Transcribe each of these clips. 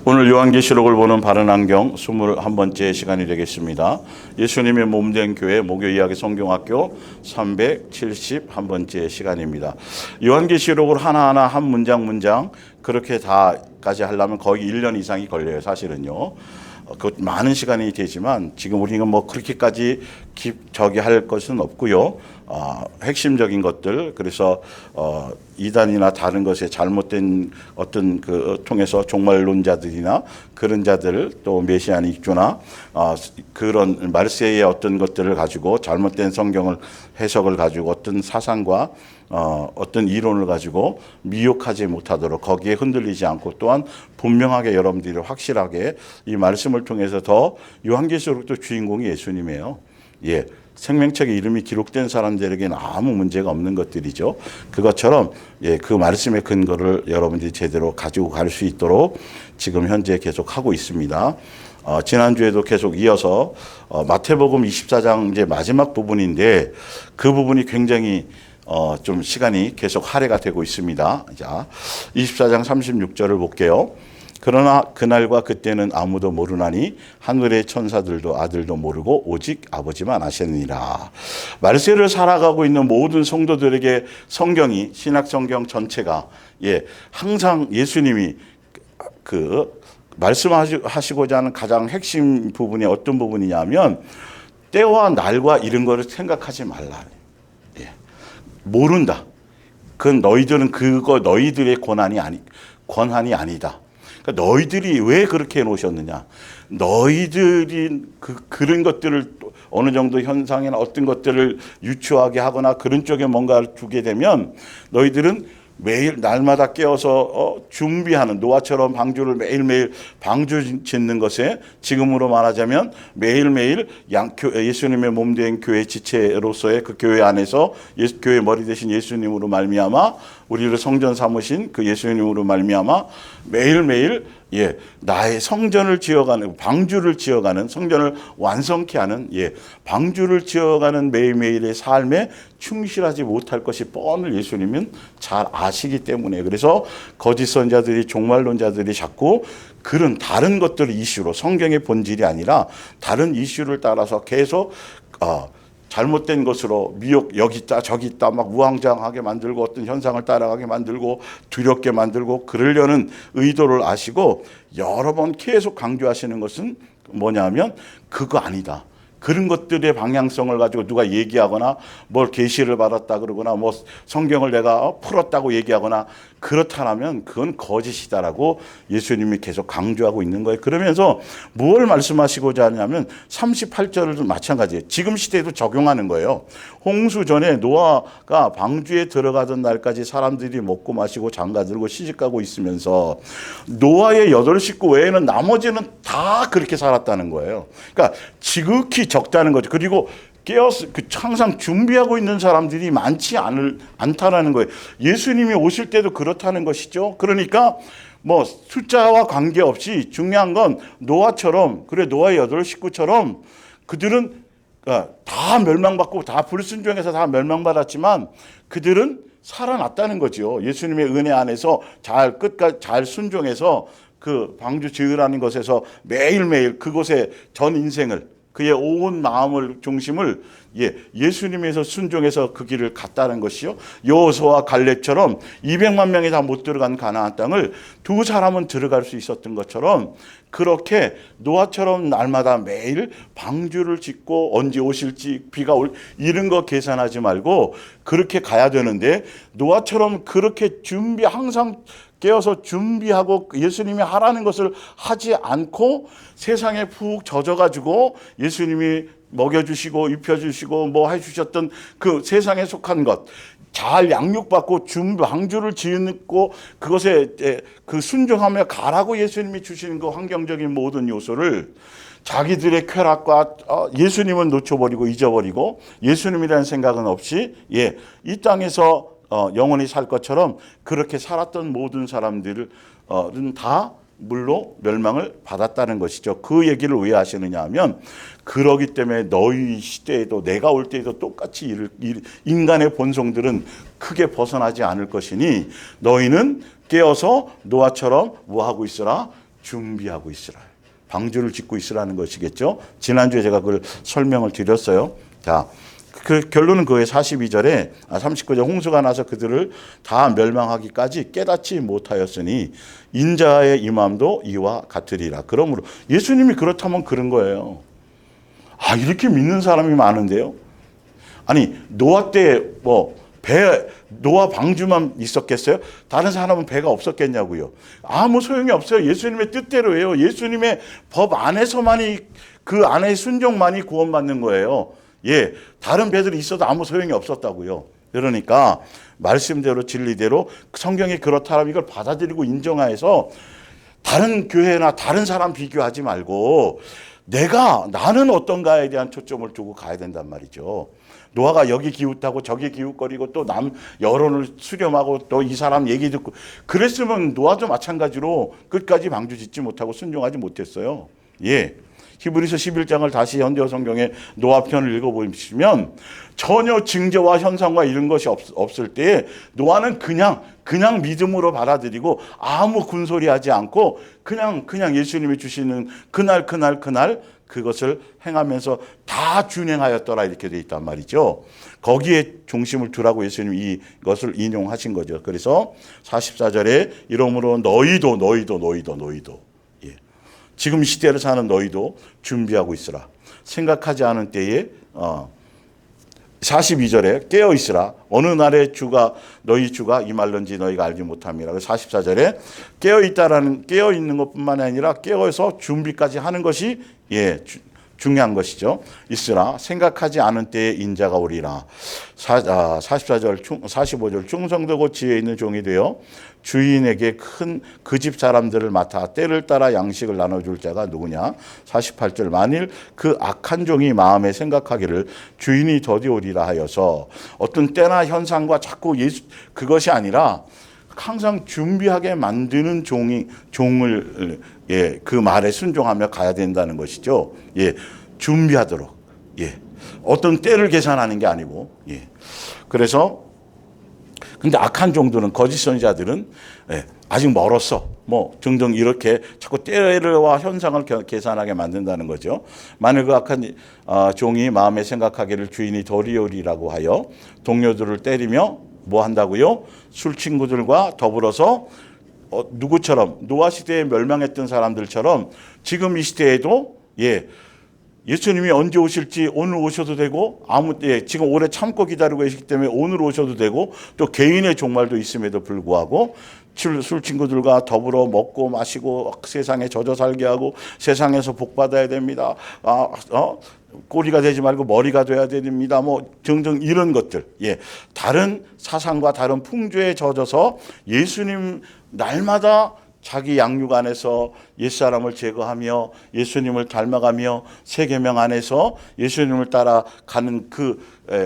오늘 요한계시록을 보는 바른 안경 21번째 시간이 되겠습니다. 예수님의 몸된 교회 목요 이야기 성경학교 371번째 시간입니다. 요한계시록을 하나하나 한 문장 그렇게 다까지 하려면 거의 1년 이상이 걸려요, 사실은요. 그 많은 시간이 되지만 지금 우리가 뭐 그렇게까지 저기 할 것은 없고요. 핵심적인 것들, 그래서 이단이나 다른 것에 잘못된 어떤 그 통해서 종말론자들이나 그런 자들, 또 메시아닉주나 그런 말세의 어떤 것들을 가지고 잘못된 성경을 해석을 가지고 어떤 사상과 어떤 이론을 가지고 미혹하지 못하도록 거기에 흔들리지 않고, 또한 분명하게 여러분들이 확실하게 이 말씀을 통해서 더 요한계시록도 주인공이 예수님이에요. 예. 생명책의 이름이 기록된 사람들에게는 아무 문제가 없는 것들이죠. 그것처럼 그 말씀의 근거를 여러분들이 제대로 가지고 갈 수 있도록 지금 현재 계속 하고 있습니다. 지난주에도 계속 이어서 마태복음 24장 이제 마지막 부분인데 그 부분이 굉장히 좀 시간이 계속 할애가 되고 있습니다. 자, 24장 36절을 볼게요. 그러나 그날과 그때는 아무도 모르나니 하늘의 천사들도 아들도 모르고 오직 아버지만 아시느니라. 말세를 살아가고 있는 모든 성도들에게 성경이, 신약 성경 전체가 항상 예수님이 그 말씀하시고자 하는 가장 핵심 부분이 어떤 부분이냐면 때와 날과 이런 거를 생각하지 말라. 모른다. 그건 너희들의 권한이 아니다. 그러니까 너희들이 왜 그렇게 해놓으셨느냐. 너희들이 그런 것들을 어느 정도 현상이나 어떤 것들을 유추하게 하거나 그런 쪽에 뭔가를 주게 되면 너희들은 매일 날마다 깨어서 준비하는, 노아처럼 방주를 매일매일 방주 짓는 것에 지금으로 말하자면 매일매일 예수님의 몸된 교회 지체로서의 그 교회 안에서 교회 머리 대신 예수님으로 말미암아 우리를 성전 삼으신 그 예수님으로 말미암아 매일매일 나의 성전을 지어가는, 방주를 지어가는, 성전을 완성케 하는 방주를 지어가는 매일매일의 삶에 충실하지 못할 것이 뻔을 예수님은 잘 아시기 때문에, 그래서 거짓 선자들이, 종말론자들이 자꾸 그런 다른 것들을 이슈로, 성경의 본질이 아니라 다른 이슈를 따라서 계속 잘못된 것으로 미혹, 여기 있다 저기 있다 막 우왕좌왕하게 만들고 어떤 현상을 따라가게 만들고 두렵게 만들고 그러려는 의도를 아시고 여러 번 계속 강조하시는 것은 뭐냐면 그거 아니다. 그런 것들의 방향성을 가지고 누가 얘기하거나 뭘 계시를 받았다 그러거나 뭐 성경을 내가 풀었다고 얘기하거나 그렇다면 그건 거짓이다라고 예수님이 계속 강조하고 있는 거예요. 그러면서 뭘 말씀하시고자 하냐면 38절도 마찬가지예요. 지금 시대에도 적용하는 거예요. 홍수 전에 노아가 방주에 들어가던 날까지 사람들이 먹고 마시고 장가들고 시집가고 있으면서 노아의 8식구 외에는 나머지는 다 그렇게 살았다는 거예요. 그러니까 지극히 적다는 거죠. 그리고 깨어서 항상 준비하고 있는 사람들이 많지 않다라는 거예요. 예수님이 오실 때도 그렇다는 것이죠. 그러니까 뭐 숫자와 관계없이 중요한 건 노아처럼, 그래 노아의 8식구처럼 그들은 다 멸망받고 다 불순종해서 다 멸망받았지만 그들은 살아났다는 거죠. 예수님의 은혜 안에서 끝까지 잘 순종해서 그 방주 지으라는 것에서 매일매일 그곳에 전 인생을, 그의 온 마음을 중심을 예수님에서 순종해서 그 길을 갔다는 것이요. 여호수아와 갈렙처럼 200만 명이 다 못 들어간 가나안 땅을 두 사람은 들어갈 수 있었던 것처럼 그렇게 노아처럼 날마다 매일 방주를 짓고 언제 오실지 비가 올 이런 거 계산하지 말고 그렇게 가야 되는데 노아처럼 그렇게 항상 깨어서 준비하고 예수님이 하라는 것을 하지 않고 세상에 푹 젖어가지고 예수님이 먹여주시고 입혀주시고 뭐 해주셨던 그 세상에 속한 것 잘 양육받고 방주를 지었고 그것에 그 순종하며 가라고 예수님이 주시는 그 환경적인 모든 요소를 자기들의 쾌락과 예수님은 놓쳐버리고 잊어버리고 예수님이라는 생각은 없이 이 땅에서 영원히 살 것처럼 그렇게 살았던 모든 사람들은 다 물로 멸망을 받았다는 것이죠. 그 얘기를 왜 하시느냐 하면 그러기 때문에 너희 시대에도 내가 올 때에도 똑같이 인간의 본성들은 크게 벗어나지 않을 것이니 너희는 깨어서 노아처럼 뭐 하고 있어라? 준비하고 있으라. 방주를 짓고 있으라는 것이겠죠. 지난주에 제가 그걸 설명을 드렸어요. 자, 그 결론은 그의 39절 홍수가 나서 그들을 다 멸망하기까지 깨닫지 못하였으니 인자의 임함도 이와 같으리라. 그러므로 예수님이 그렇다면 그런 거예요. 아, 이렇게 믿는 사람이 많은데요. 아니, 노아 때 노아 방주만 있었겠어요? 다른 사람은 배가 없었겠냐고요. 아무 소용이 없어요. 예수님의 뜻대로예요. 예수님의 법 안에서만이, 그 안의 순종만이 구원받는 거예요. 예, 다른 배들이 있어도 아무 소용이 없었다고요. 그러니까 말씀대로 진리대로 성경이 그렇다면 이걸 받아들이고 인정해서 다른 교회나 다른 사람 비교하지 말고 나는 어떤가에 대한 초점을 두고 가야 된단 말이죠. 노아가 여기 기웃하고 저기 기웃거리고 또 남 여론을 수렴하고 또 이 사람 얘기 듣고 그랬으면 노아도 마찬가지로 끝까지 방주 짓지 못하고 순종하지 못했어요. 예. 히브리서 11장을 다시 현대어 성경의 노아편을 읽어보시면 전혀 징조와 현상과 이런 것이 없을 때 노아는 그냥 믿음으로 받아들이고 아무 군소리하지 않고 그냥 예수님이 주시는 그날 그것을 행하면서 다 준행하였더라 이렇게 돼 있단 말이죠. 거기에 중심을 두라고 예수님이 이것을 인용하신 거죠. 그래서 44절에 이러므로 너희도 예. 지금 시대를 사는 너희도 준비하고 있으라. 생각하지 않은 때에 42절에 깨어 있으라. 어느 날에 너희 주가 임할런지 너희가 알지 못함이라. 44절에 깨어 있는 것뿐만 아니라 깨어서 준비까지 하는 것이 중요한 것이죠. 있으라. 생각하지 않은 때에 인자가 오리라. 45절 충성되고 지혜 있는 종이 되어 주인에게 큰 그 집 사람들을 맡아 때를 따라 양식을 나눠줄 자가 누구냐. 48절 만일 그 악한 종이 마음에 생각하기를 주인이 더디 오리라 하여서 어떤 때나 현상과 자꾸 그것이 아니라 항상 준비하게 만드는 종을 그 말에 순종하며 가야 된다는 것이죠. 준비하도록. 어떤 때를 계산하는 게 아니고. 그래서 근데 악한 종들은 거짓 선지자들은 아직 멀었어. 등등 이렇게 자꾸 때와 현상을 계산하게 만든다는 거죠. 만일 그 악한 종이 마음에 생각하기를 주인이 도리오리라고 하여 동료들을 때리며 뭐 한다고요? 술 친구들과 더불어서 누구처럼 노아 시대에 멸망했던 사람들처럼 지금 이 시대에도 예수님이 언제 오실지 오늘 오셔도 되고 지금 오래 참고 기다리고 계시기 때문에 오늘 오셔도 되고 또 개인의 종말도 있음에도 불구하고 술 친구들과 더불어 먹고 마시고 세상에 젖어 살게 하고 세상에서 복 받아야 됩니다. 꼬리가 되지 말고 머리가 돼야 됩니다. 등등 이런 것들. 다른 사상과 다른 풍조에 젖어서 예수님 날마다 자기 양육 안에서 옛사람을 제거하며 예수님을 닮아가며 세계명 안에서 예수님을 따라가는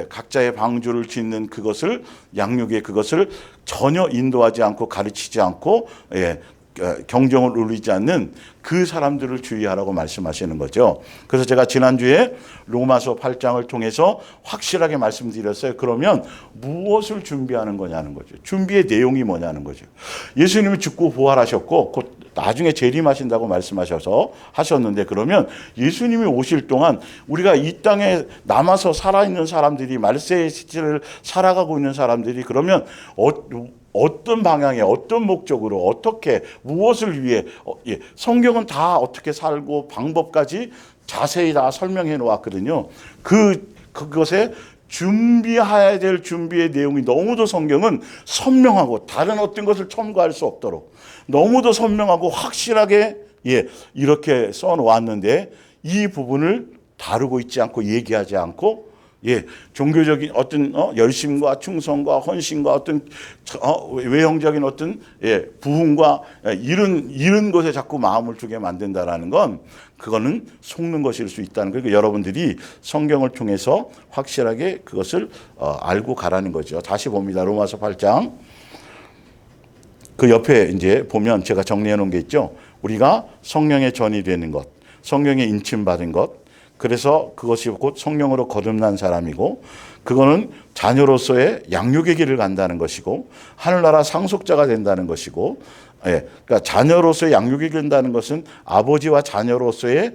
각자의 방주를 짓는 그것을 양육의 그것을 전혀 인도하지 않고 가르치지 않고 경종을 울리지 않는 그 사람들을 주의하라고 말씀하시는 거죠. 그래서 제가 지난주에 로마서 8장을 통해서 확실하게 말씀드렸어요. 그러면 무엇을 준비하는 거냐는 거죠. 준비의 내용이 뭐냐는 거죠. 예수님이 죽고 부활하셨고 곧 나중에 재림하신다고 말씀하셔서 하셨는데 그러면 예수님이 오실 동안 우리가 이 땅에 남아서 살아있는 사람들이 말세의 시대를 살아가고 있는 사람들이 그러면 어떤 방향에 어떤 목적으로 어떻게 무엇을 위해 성경은 다 어떻게 살고 방법까지 자세히 다 설명해 놓았거든요. 그것에 준비해야 될 준비의 내용이 너무도 성경은 선명하고 다른 어떤 것을 첨가할 수 없도록 너무도 선명하고 확실하게 이렇게 써 놓았는데 이 부분을 다루고 있지 않고 얘기하지 않고 종교적인 어떤 열심과 충성과 헌신과 어떤 외형적인 어떤 부흥과 이런 것에 자꾸 마음을 두게 만든다라는 건 그거는 속는 것일 수 있다는 거예요. 그러니까 여러분들이 성경을 통해서 확실하게 그것을 알고 가라는 거죠. 다시 봅니다. 로마서 8장. 그 옆에 이제 보면 제가 정리해 놓은 게 있죠. 우리가 성령의 전이 되는 것, 성령의 인침받은 것, 그래서 그것이 곧 성령으로 거듭난 사람이고 그거는 자녀로서의 양육의 길을 간다는 것이고 하늘나라 상속자가 된다는 것이고 예, 그러니까 자녀로서의 양육이 된다는 것은 아버지와 자녀로서의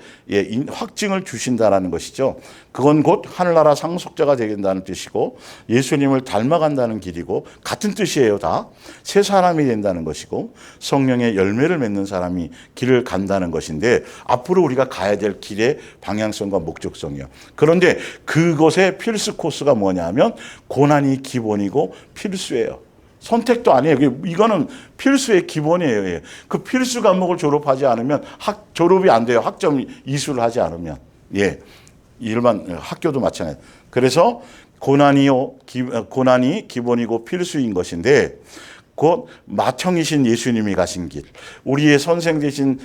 확증을 주신다라는 것이죠. 그건 곧 하늘나라 상속자가 되겠다는 뜻이고 예수님을 닮아간다는 길이고 같은 뜻이에요. 다 새 사람이 된다는 것이고 성령의 열매를 맺는 사람이 길을 간다는 것인데 앞으로 우리가 가야 될 길의 방향성과 목적성이요. 그런데 그것의 필수 코스가 뭐냐면 고난이 기본이고 필수예요. 선택도 아니에요. 이거는 필수의 기본이에요. 그 필수 과목을 졸업하지 않으면 졸업이 안 돼요. 학점 이수를 하지 않으면. 예. 일반 학교도 마찬가지. 그래서 고난이 기본이고 필수인 것인데 곧 맏형이신 예수님이 가신 길, 우리의 선생 되신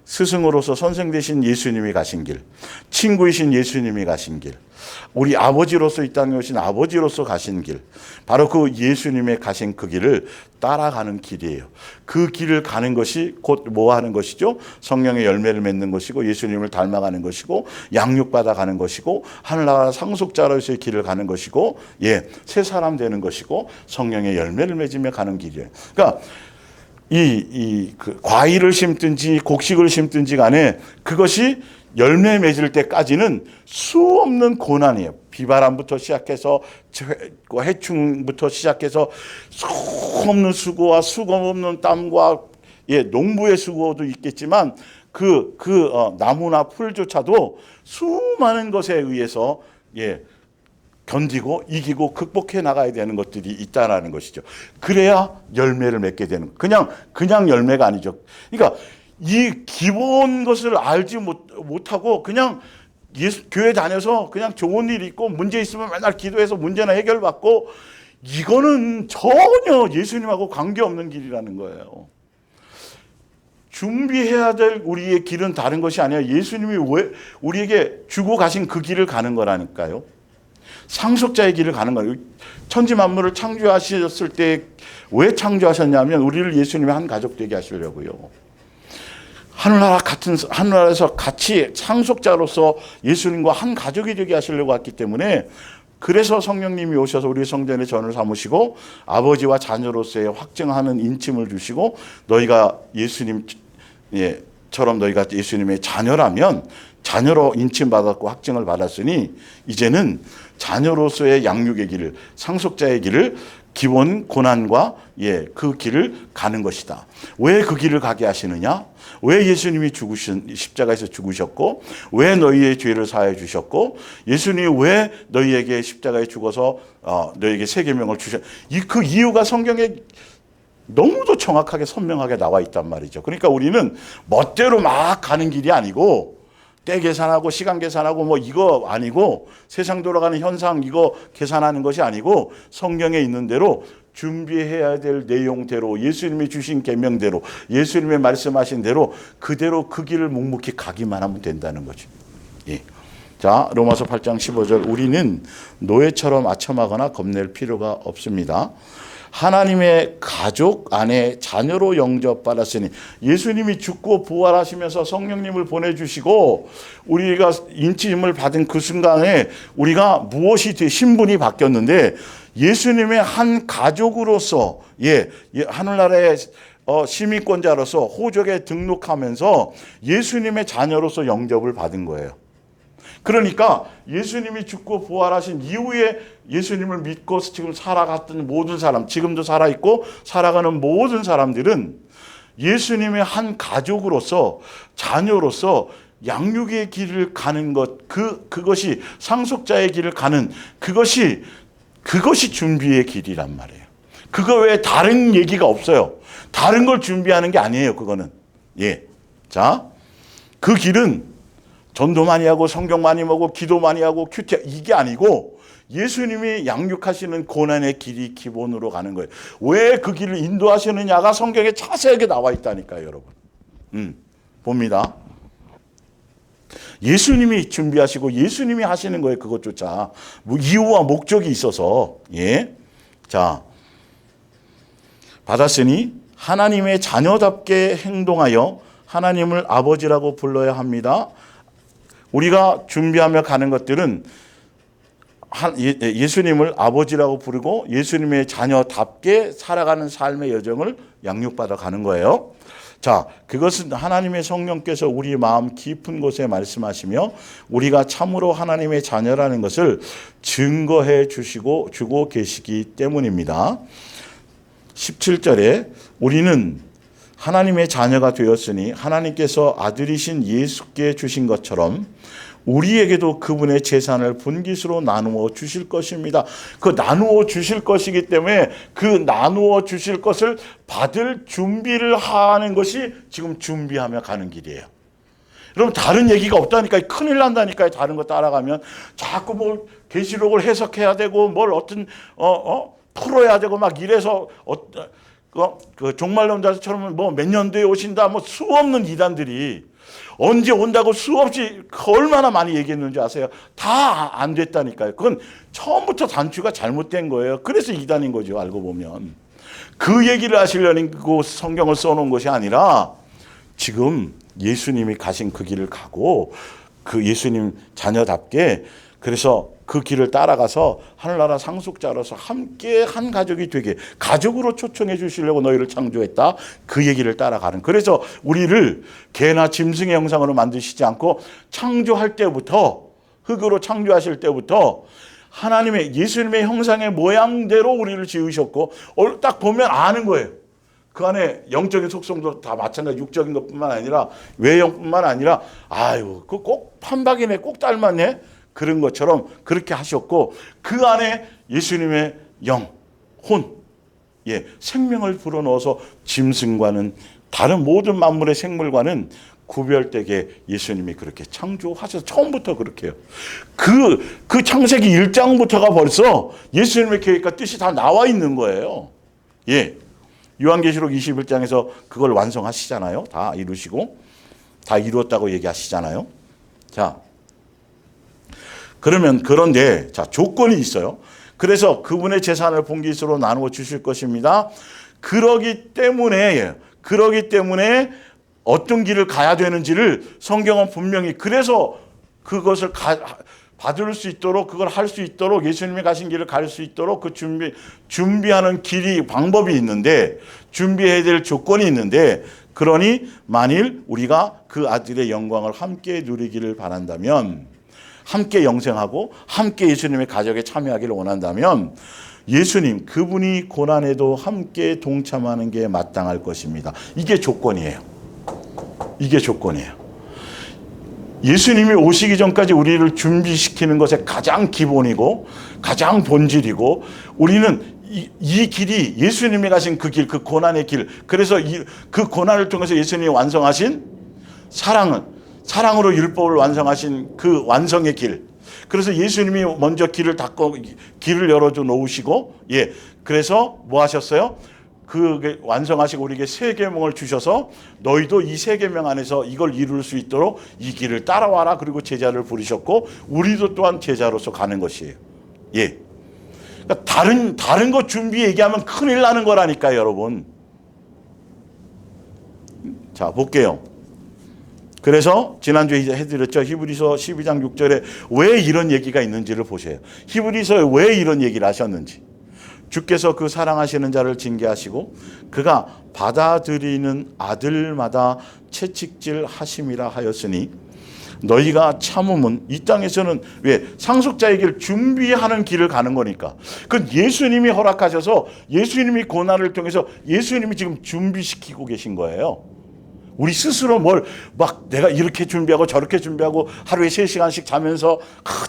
스승으로서 선생 되신 예수님이 가신 길, 친구이신 예수님이 가신 길, 우리 아버지로서 이 땅에 오신 아버지로서 가신 길, 바로 그 예수님의 가신 그 길을 따라가는 길이에요. 그 길을 가는 것이 곧 뭐 하는 것이죠? 성령의 열매를 맺는 것이고 예수님을 닮아가는 것이고 양육받아 가는 것이고 하늘나라 상속자로서의 길을 가는 것이고 새 사람 되는 것이고 성령의 열매를 맺으며 가는 길이에요. 그러니까 그 과일을 심든지 곡식을 심든지 간에 그것이 열매 맺을 때까지는 수없는 고난이에요. 비바람부터 시작해서 해충부터 시작해서 수없는 수고와 수없는 땀과 농부의 수고도 있겠지만 나무나 풀조차도 수많은 것에 의해서 견디고 이기고 극복해 나가야 되는 것들이 있다라는 것이죠. 그래야 열매를 맺게 되는 그냥 열매가 아니죠. 그러니까 이 기본 것을 알지 못하고 그냥 교회 다녀서 그냥 좋은 일 있고 문제 있으면 맨날 기도해서 문제나 해결받고 이거는 전혀 예수님하고 관계없는 길이라는 거예요. 준비해야 될 우리의 길은 다른 것이 아니라 예수님이 왜 우리에게 주고 가신 그 길을 가는 거라니까요. 상속자의 길을 가는 거예요. 천지 만물을 창조하셨을 때 왜 창조하셨냐면 우리를 예수님의 한 가족 되게 하시려고요. 하늘나라에서 같이 상속자로서 예수님과 한 가족이 되게 하시려고 했기 때문에 그래서 성령님이 오셔서 우리 성전의 전을 삼으시고 아버지와 자녀로서의 확증하는 인침을 주시고 너희가 예수님처럼 너희가 예수님의 자녀라면 자녀로 인침받았고 확증을 받았으니 이제는 자녀로서의 양육의 길을 상속자의 길을 기본 고난과 그 길을 가는 것이다. 왜 그 길을 가게 하시느냐? 왜 예수님이 십자가에서 죽으셨고 왜 너희의 죄를 사하여 주셨고 예수님이 왜 너희에게 십자가에 죽어서 너희에게 새 계명을 그 이유가 성경에 너무도 정확하게 선명하게 나와 있단 말이죠. 그러니까 우리는 멋대로 막 가는 길이 아니고 때 계산하고 시간 계산하고 뭐 이거 아니고 세상 돌아가는 현상 이거 계산하는 것이 아니고 성경에 있는 대로 준비해야 될 내용대로 예수님이 주신 계명대로 예수님의 말씀하신 대로 그대로 그 길을 묵묵히 가기만 하면 된다는 거죠. 자, 로마서 8장 15절 우리는 노예처럼 아첨하거나 겁낼 필요가 없습니다. 하나님의 가족 안에 자녀로 영접받았으니 예수님이 죽고 부활하시면서 성령님을 보내주시고 우리가 인침을 받은 그 순간에 우리가 무엇이 신분이 바뀌었는데 예수님의 한 가족으로서 하늘나라의 시민권자로서 호적에 등록하면서 예수님의 자녀로서 영접을 받은 거예요. 그러니까 예수님이 죽고 부활하신 이후에 예수님을 믿고 지금 살아갔던 모든 사람, 지금도 살아있고 살아가는 모든 사람들은 예수님의 한 가족으로서 자녀로서 양육의 길을 가는 것, 그것이 상속자의 길을 가는 그것이 준비의 길이란 말이에요. 그거 외에 다른 얘기가 없어요. 다른 걸 준비하는 게 아니에요. 그거는. 자, 그 길은 전도 많이 하고 성경 많이 보고 기도 많이 하고 큐티 이게 아니고 예수님이 양육하시는 고난의 길이 기본으로 가는 거예요. 왜 그 길을 인도하시느냐가 성경에 자세하게 나와 있다니까요, 여러분. 봅니다. 예수님이 준비하시고 예수님이 하시는 거예요, 그것조차. 이유와 목적이 있어서. 자, 받았으니 하나님의 자녀답게 행동하여 하나님을 아버지라고 불러야 합니다. 우리가 준비하며 가는 것들은 예수님을 아버지라고 부르고 예수님의 자녀답게 살아가는 삶의 여정을 양육받아 가는 거예요. 자, 그것은 하나님의 성령께서 우리 마음 깊은 곳에 말씀하시며 우리가 참으로 하나님의 자녀라는 것을 증거해 주고 계시기 때문입니다. 17절에 우리는 하나님의 자녀가 되었으니 하나님께서 아들이신 예수께 주신 것처럼 우리에게도 그분의 재산을 분깃으로 나누어 주실 것입니다. 그 나누어 주실 것이기 때문에 그 나누어 주실 것을 받을 준비를 하는 것이 지금 준비하며 가는 길이에요. 여러분, 다른 얘기가 없다니까요. 큰일 난다니까요. 다른 거 따라가면 자꾸 뭐 계시록을 해석해야 되고 뭘 어떤 풀어야 되고 막 이래서 그 종말론자처럼 뭐 몇 년도에 오신다 뭐 수없는 이단들이 언제 온다고 수없이 얼마나 많이 얘기했는지 아세요? 다 안 됐다니까요. 그건 처음부터 단추가 잘못된 거예요. 그래서 이단인 거죠. 알고 보면. 그 얘기를 하시려고 성경을 써놓은 것이 아니라 지금 예수님이 가신 그 길을 가고 그 예수님 자녀답게 그래서 그 길을 따라가서 하늘나라 상속자로서 함께 한 가족이 되게 가족으로 초청해 주시려고 너희를 창조했다. 그 얘기를 따라가는. 그래서 우리를 개나 짐승의 형상으로 만드시지 않고 창조할 때부터 흙으로 창조하실 때부터 하나님의 예수님의 형상의 모양대로 우리를 지으셨고 딱 보면 아는 거예요. 그 안에 영적인 속성도 다 마찬가지 육적인 것뿐만 아니라 외형뿐만 아니라 아유 그 꼭 판박이네 꼭 닮았네. 그런 것처럼 그렇게 하셨고 그 안에 예수님의 영, 혼, 생명을 불어넣어서 짐승과는 다른 모든 만물의 생물과는 구별되게 예수님이 그렇게 창조하셔서 처음부터 그렇게 해요. 그 창세기 1장부터가 벌써 예수님의 계획과 뜻이 다 나와 있는 거예요. 요한계시록 21장에서 그걸 완성하시잖아요. 다 이루시고 다 이루었다고 얘기하시잖아요. 자, 그런데 자 조건이 있어요. 그래서 그분의 재산을 분깃으로 나누어 주실 것입니다. 그러기 때문에 어떤 길을 가야 되는지를 성경은 분명히 그래서 그것을 받을 수 있도록 그걸 할 수 있도록 예수님이 가신 길을 갈 수 있도록 그 준비하는 길이 방법이 있는데 준비해야 될 조건이 있는데 그러니 만일 우리가 그 아들의 영광을 함께 누리기를 바란다면 함께 영생하고 함께 예수님의 가족에 참여하기를 원한다면 예수님 그분이 고난에도 함께 동참하는 게 마땅할 것입니다. 이게 조건이에요. 이게 조건이에요. 예수님이 오시기 전까지 우리를 준비시키는 것의 가장 기본이고 가장 본질이고 우리는 이 길이 예수님이 가신 그 길, 그 고난의 길 그래서 그 고난을 통해서 예수님이 완성하신 사랑으로 율법을 완성하신 그 완성의 길. 그래서 예수님이 먼저 길을 닫고 길을 열어줘 놓으시고 그래서 뭐 하셨어요? 그 완성하시고 우리에게 세 계명을 주셔서 너희도 이 세 계명 안에서 이걸 이룰 수 있도록 이 길을 따라와라. 그리고 제자를 부르셨고 우리도 또한 제자로서 가는 것이에요. 그러니까 다른 거 준비 얘기하면 큰일 나는 거라니까요, 여러분. 자, 볼게요. 그래서 지난주에 해드렸죠. 히브리서 12장 6절에 왜 이런 얘기가 있는지를 보세요. 히브리서에 왜 이런 얘기를 하셨는지. 주께서 그 사랑하시는 자를 징계하시고 그가 받아들이는 아들마다 채찍질 하심이라 하였으니 너희가 참음은 이 땅에서는 왜 상속자의 길 준비하는 길을 가는 거니까. 그 예수님이 허락하셔서 예수님이 고난을 통해서 예수님이 지금 준비시키고 계신 거예요. 우리 스스로 뭘 막 내가 이렇게 준비하고 저렇게 준비하고 하루에 3시간씩 자면서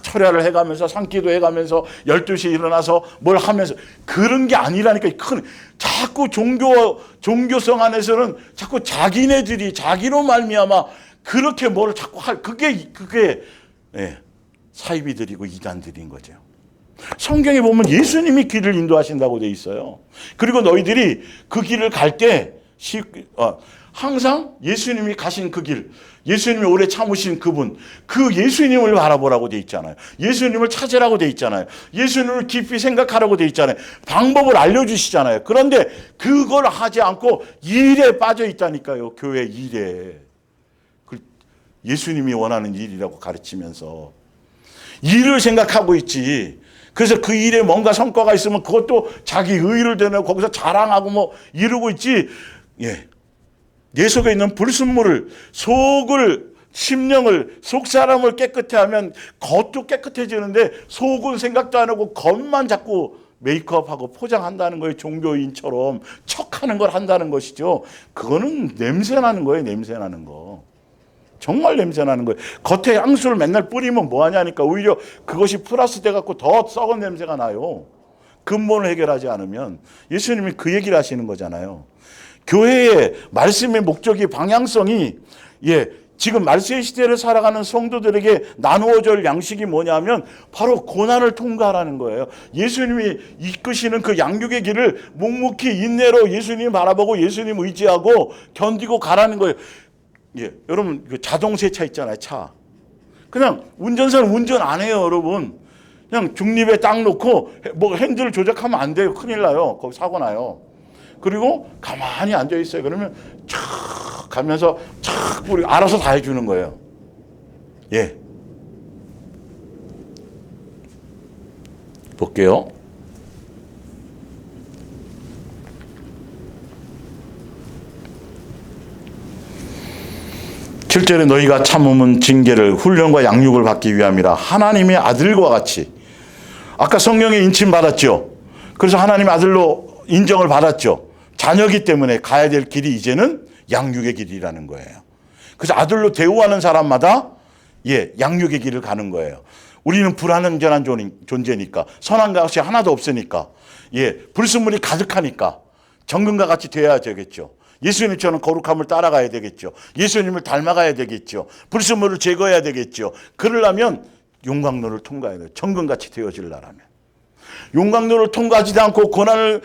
철야를 해가면서 산기도 해가면서 12시에 일어나서 뭘 하면서 그런 게 아니라니까. 자꾸 종교성 안에서는 자꾸 자기네들이 자기로 말미암아 그렇게 뭐를 자꾸 그게 사이비들이고 이단들인 거죠. 성경에 보면 예수님이 길을 인도하신다고 돼 있어요. 그리고 너희들이 그 길을 갈 때 항상 예수님이 가신 그 길, 예수님이 오래 참으신 그분, 그 예수님을 바라보라고 돼 있잖아요. 예수님을 찾으라고 돼 있잖아요. 예수님을 깊이 생각하라고 돼 있잖아요. 방법을 알려주시잖아요. 그런데 그걸 하지 않고 일에 빠져 있다니까요. 교회 일에. 예수님이 원하는 일이라고 가르치면서 일을 생각하고 있지. 그래서 그 일에 뭔가 성과가 있으면 그것도 자기 의의를 대내고 거기서 자랑하고 뭐 이러고 있지. 예. 내 속에 있는 불순물을, 속을, 심령을, 속 사람을 깨끗해 하면 겉도 깨끗해지는데 속은 생각도 안 하고 겉만 자꾸 메이크업하고 포장한다는 거예요. 종교인처럼 척하는 걸 한다는 것이죠. 그거는 냄새나는 거예요. 냄새나는 거. 정말 냄새나는 거예요. 겉에 향수를 맨날 뿌리면 뭐하냐니까 오히려 그것이 플러스 돼갖고 더 썩은 냄새가 나요. 근본을 해결하지 않으면. 예수님이 그 얘기를 하시는 거잖아요. 교회의 말씀의 목적이, 방향성이, 지금 말세의 시대를 살아가는 성도들에게 나누어져 올 양식이 뭐냐면 바로 고난을 통과하라는 거예요. 예수님이 이끄시는 그 양육의 길을 묵묵히 인내로 예수님 바라보고 예수님 의지하고 견디고 가라는 거예요. 여러분 그 자동 세차 있잖아요. 차. 그냥 운전사는 운전 안 해요, 여러분. 그냥 중립에 딱 놓고 뭐 핸들 조작하면 안 돼요. 큰일 나요. 거기 사고 나요. 그리고 가만히 앉아 있어요. 그러면 촥 가면서 촥 우리 알아서 다 해주는 거예요. 볼게요. 실제로 너희가 참음은 징계를, 훈련과 양육을 받기 위함이라. 하나님의 아들과 같이. 아까 성령의 인침 받았죠. 그래서 하나님의 아들로 인정을 받았죠. 자녀기 때문에 가야 될 길이 이제는 양육의 길이라는 거예요. 그래서 아들로 대우하는 사람마다 양육의 길을 가는 거예요. 우리는 불완전한 존재니까, 선한 것이 하나도 없으니까, 불순물이 가득하니까 정금과 같이 되어야 되겠죠. 예수님처럼 거룩함을 따라가야 되겠죠. 예수님을 닮아가야 되겠죠. 불순물을 제거해야 되겠죠. 그러려면 용광로를 통과해야 돼요. 정금같이 되어지려면. 용광로를 통과하지도 않고 고난을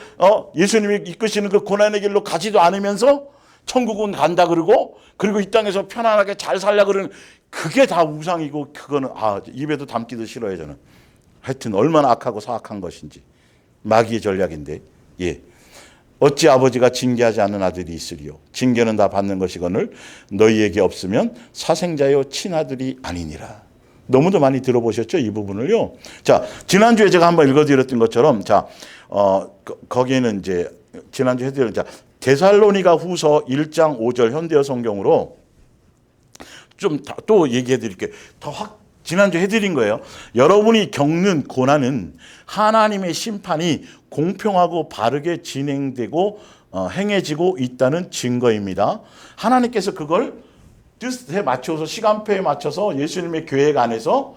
예수님이 이끄시는 그 고난의 길로 가지도 않으면서 천국은 간다 그리고 이 땅에서 편안하게 잘 살려 그러는, 그게 다 우상이고, 그거는 입에도 담기도 싫어요. 저는 하여튼 얼마나 악하고 사악한 것인지. 마귀의 전략인데. 어찌 아버지가 징계하지 않는 아들이 있으리요. 징계는 다 받는 것이거늘 너희에게 없으면 사생자요 친아들이 아니니라. 너무도 많이 들어보셨죠, 이 부분을요. 자, 지난주에 제가 한번 읽어드렸던 것처럼, 거기에는 이제 지난주에 해드린, 데살로니가 후서 1장 5절 현대어 성경으로 좀 또 얘기해 드릴게요. 지난주 해드린 거예요. 여러분이 겪는 고난은 하나님의 심판이 공평하고 바르게 진행되고 행해지고 있다는 증거입니다. 하나님께서 그걸 뜻에 맞춰서, 시간표에 맞춰서 예수님의 계획 안에서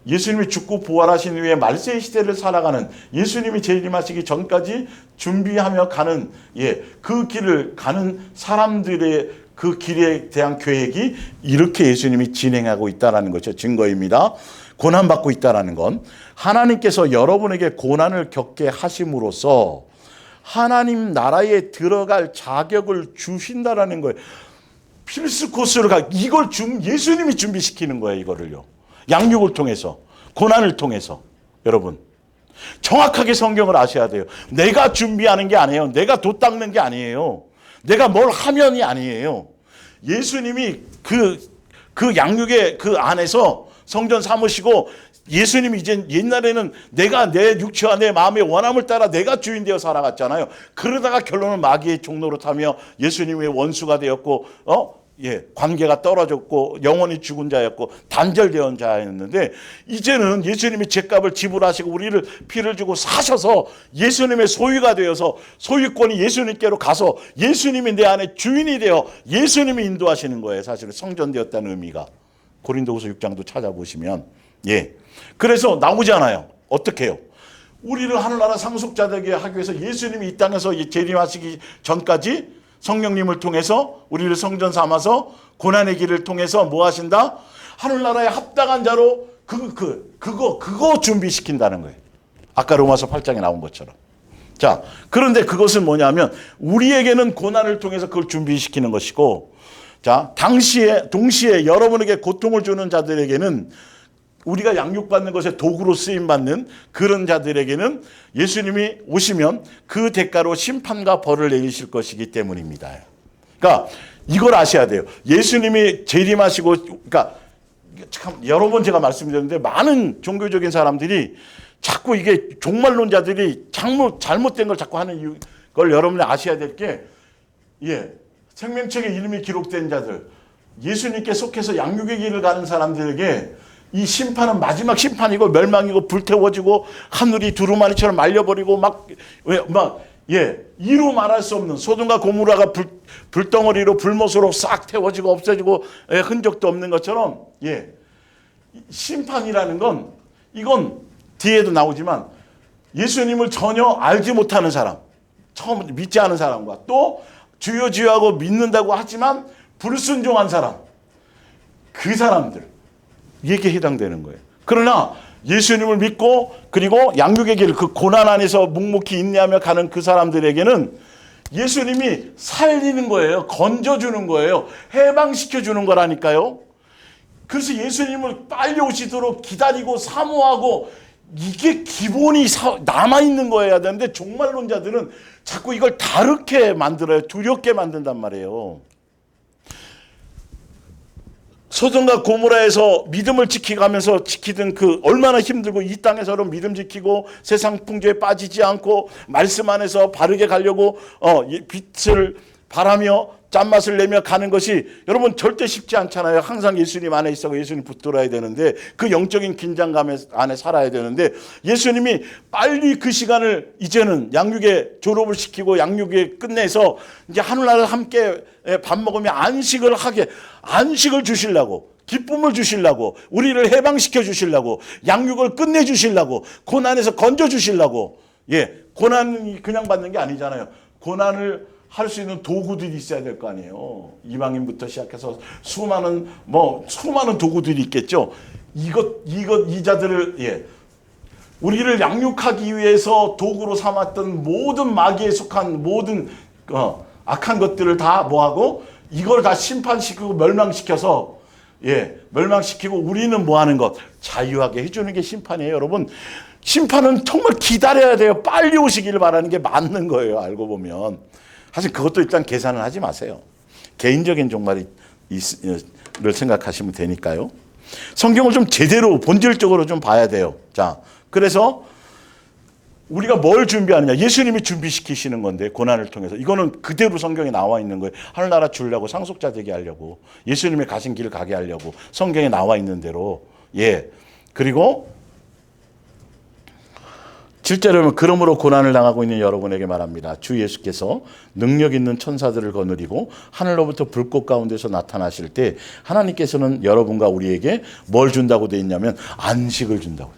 예수님이 죽고 부활하신 후에 말세의 시대를 살아가는, 예수님이 재림하시기 전까지 준비하며 가는 그 길을 가는 사람들의 그 길에 대한 계획이 이렇게 예수님이 진행하고 있다는 것이 증거입니다. 고난받고 있다는 건 하나님께서 여러분에게 고난을 겪게 하심으로써 하나님 나라에 들어갈 자격을 주신다라는 거예요. 필수 코스를 이걸 예수님이 준비시키는 거예요. 이거를요. 양육을 통해서, 고난을 통해서. 여러분 정확하게 성경을 아셔야 돼요. 내가 준비하는 게 아니에요. 내가 돛 닦는 게 아니에요. 내가 뭘 하면이 아니에요. 예수님이 그 양육의 그 안에서 성전 삼으시고, 예수님이 이제 옛날에는 내가 내 육체와 내 마음의 원함을 따라 내가 주인 되어 살아갔잖아요. 그러다가 결론은 마귀의 종로로 타며 예수님의 원수가 되었고, 관계가 떨어졌고, 영원히 죽은 자였고, 단절되었는 자였는데, 이제는 예수님이 죄값을 지불하시고 우리를 피를 주고 사셔서 예수님의 소유가 되어서 소유권이 예수님께로 가서 예수님이 내 안에 주인이 되어 예수님이 인도하시는 거예요. 사실은 성전되었다는 의미가. 고린도후서 6장도 찾아보시면. 그래서 나오잖아요. 어떻게 해요? 우리를 하늘나라 상속자되게 하기 위해서 예수님이 이 땅에서 재림하시기 전까지 성령님을 통해서 우리를 성전 삼아서 고난의 길을 통해서 뭐 하신다? 하늘나라에 합당한 자로 그거 준비시킨다는 거예요. 아까 로마서 8장에 나온 것처럼. 자, 그런데 그것은 뭐냐면 우리에게는 고난을 통해서 그걸 준비시키는 것이고, 자, 동시에 여러분에게 고통을 주는 자들에게는, 우리가 양육받는 것에 도구로 쓰임받는 그런 자들에게는 예수님이 오시면 그 대가로 심판과 벌을 내리실 것이기 때문입니다. 그러니까 이걸 아셔야 돼요. 예수님이 재림하시고, 그러니까 참 여러 번 제가 말씀드렸는데 많은 종교적인 사람들이 자꾸 이게 종말론자들이 잘못된 걸 자꾸 하는 걸 여러분이 아셔야 될 게, 생명책에 이름이 기록된 자들, 예수님께 속해서 양육의 길을 가는 사람들에게 이 심판은 마지막 심판이고 멸망이고 불태워지고 하늘이 두루마리처럼 말려버리고 이루 말할 수 없는 소돔과 고모라가 불덩어리로 불못으로 싹 태워지고 없어지고 흔적도 없는 것처럼 심판이라는 건 이건 뒤에도 나오지만 예수님을 전혀 알지 못하는 사람, 처음 믿지 않은 사람과 또 주여 주여 하고 믿는다고 하지만 불순종한 사람, 그 사람들에게 해당되는 거예요. 그러나 예수님을 믿고 그리고 양육의 길, 그 고난 안에서 묵묵히 인내하며 가는 그 사람들에게는 예수님이 살리는 거예요. 건져주는 거예요. 해방시켜주는 거라니까요. 그래서 예수님을 빨리 오시도록 기다리고 사모하고 이게 기본이 남아있는 거여야 되는데 종말론자들은 자꾸 이걸 다르게 만들어요. 두렵게 만든단 말이에요. 소돔과 고모라에서 믿음을 지키가면서 지키던 그 얼마나 힘들고 이 땅에서도 믿음 지키고 세상 풍조에 빠지지 않고 말씀 안에서 바르게 가려고 빛을 바라며 짠맛을 내며 가는 것이 여러분 절대 쉽지 않잖아요. 항상 예수님 안에 있어 예수님 붙들어야 되는데 그 영적인 긴장감 안에 살아야 되는데 예수님이 빨리 그 시간을 이제는 양육에 졸업을 시키고 양육에 끝내서 이제 하늘나라 함께 밥 먹으며 안식을 주시려고 기쁨을 주시려고 우리를 해방시켜 주시려고 양육을 끝내 주시려고 고난에서 건져 주시려고 고난이 그냥 받는 게 아니잖아요. 고난을 할 수 있는 도구들이 있어야 될 거 아니에요. 이방인부터 시작해서 수많은 도구들이 있겠죠. 이 자들을 우리를 양육하기 위해서 도구로 삼았던 모든 마귀에 속한 모든 악한 것들을 다 뭐하고 이걸 다 심판시키고 멸망시켜서 멸망시키고 우리는 뭐하는 것 자유하게 해주는 게 심판이에요. 여러분 심판은 정말 기다려야 돼요. 빨리 오시기를 바라는 게 맞는 거예요. 알고 보면. 사실 그것도 일단 계산을 하지 마세요. 개인적인 종말을 생각하시면 되니까요. 성경을 좀 제대로 본질적으로 좀 봐야 돼요. 자, 그래서 우리가 뭘 준비하느냐. 예수님이 준비시키시는 건데 고난을 통해서. 이거는 그대로 성경에 나와 있는 거예요. 하늘나라 주려고 상속자 되게 하려고 예수님의 가신 길을 가게 하려고 성경에 나와 있는 대로. 그리고 실제로는 그러므로 고난을 당하고 있는 여러분에게 말합니다. 주 예수께서 능력 있는 천사들을 거느리고 하늘로부터 불꽃 가운데서 나타나실 때 하나님께서는 여러분과 우리에게 뭘 준다고 되어 있냐면 안식을 준다고.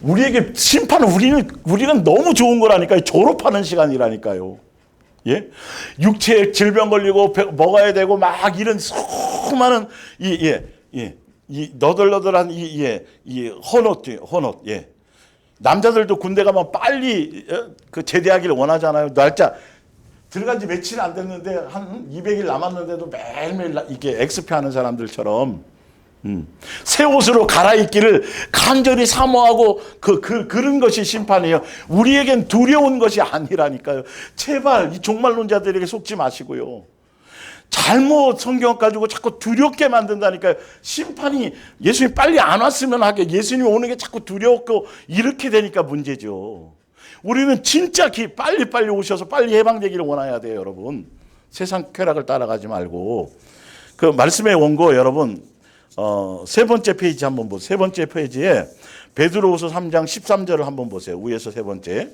우리에게 심판은 우리는 너무 좋은 거라니까요. 졸업하는 시간이라니까요. 육체에 질병 걸리고 먹어야 되고 막 이런 수많은 이 너덜너덜한 이 헌옷. 남자들도 군대 가면 빨리 그 제대하기를 원하잖아요. 날짜 들어간 지 며칠 안 됐는데 한 200일 남았는데도 매일매일 이게 엑스페 하는 사람들처럼 새 옷으로 갈아입기를 간절히 사모하고 그런 것이 심판이에요. 우리에겐 두려운 것이 아니라니까요. 제발 이 종말론자들에게 속지 마시고요. 잘못 성경 가지고 자꾸 두렵게 만든다니까요. 심판이 예수님 빨리 안 왔으면 하게 예수님 오는 게 자꾸 두렵고 이렇게 되니까 문제죠. 우리는 진짜 빨리 오셔서 빨리 해방되기를 원해야 돼요. 여러분 세상 쾌락을 따라가지 말고 그 말씀의 원고 여러분 세 번째 페이지 한번 보세요. 세 번째 페이지에 베드로후서 3장 13절을 한번 보세요. 위에서 세 번째.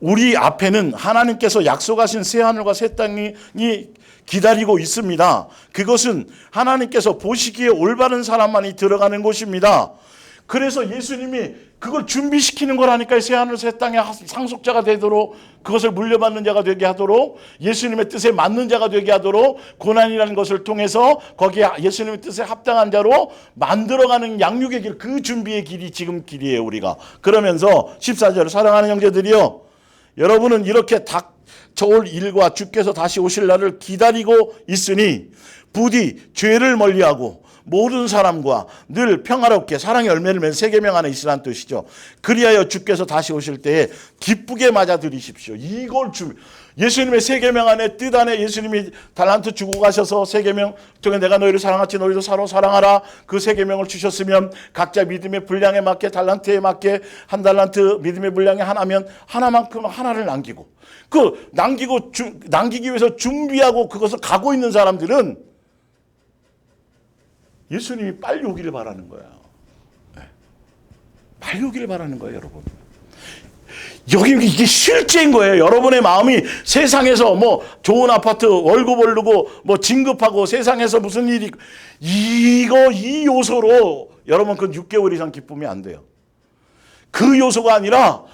우리 앞에는 하나님께서 약속하신 새 하늘과 새 땅이 기다리고 있습니다. 그것은 하나님께서 보시기에 올바른 사람만이 들어가는 곳입니다. 그래서 예수님이 그걸 준비시키는 거라니까요. 새 하늘 새 땅의 상속자가 되도록 그것을 물려받는 자가 되게 하도록 예수님의 뜻에 맞는 자가 되게 하도록 고난이라는 것을 통해서 거기에 예수님의 뜻에 합당한 자로 만들어가는 양육의 길, 그 준비의 길이 지금 길이에요. 우리가. 그러면서 14절 사랑하는 형제들이여 여러분은 이렇게 닥쳐올 일과 주께서 다시 오실 날을 기다리고 있으니 부디 죄를 멀리하고 모든 사람과 늘 평화롭게 사랑의 열매를 맺는 세 계명 안에 있으라는 뜻이죠. 그리하여 주께서 다시 오실 때에 기쁘게 맞아들이십시오. 예수님의 세 계명 안에 뜻 안에 예수님이 달란트 주고 가셔서 세 계명 중에 내가 너희를 사랑하지 너희도 서로 사랑하라 그 세 계명을 주셨으면 각자 믿음의 분량에 맞게 달란트에 맞게 한 달란트 믿음의 분량이 하나면 하나만큼 하나를 남기고 그 남기기 위해서 준비하고 그것을 가고 있는 사람들은 예수님이 빨리 오기를 바라는 거야. 빨리 오기를 바라는 거예요, 여러분. 여기 이게 실제인 거예요. 여러분의 마음이 세상에서 뭐 좋은 아파트 월급 오르고 뭐 진급하고 세상에서 무슨 일이 이 요소로 여러분 그 6개월 이상 기쁨이 안 돼요. 그 요소가 아니라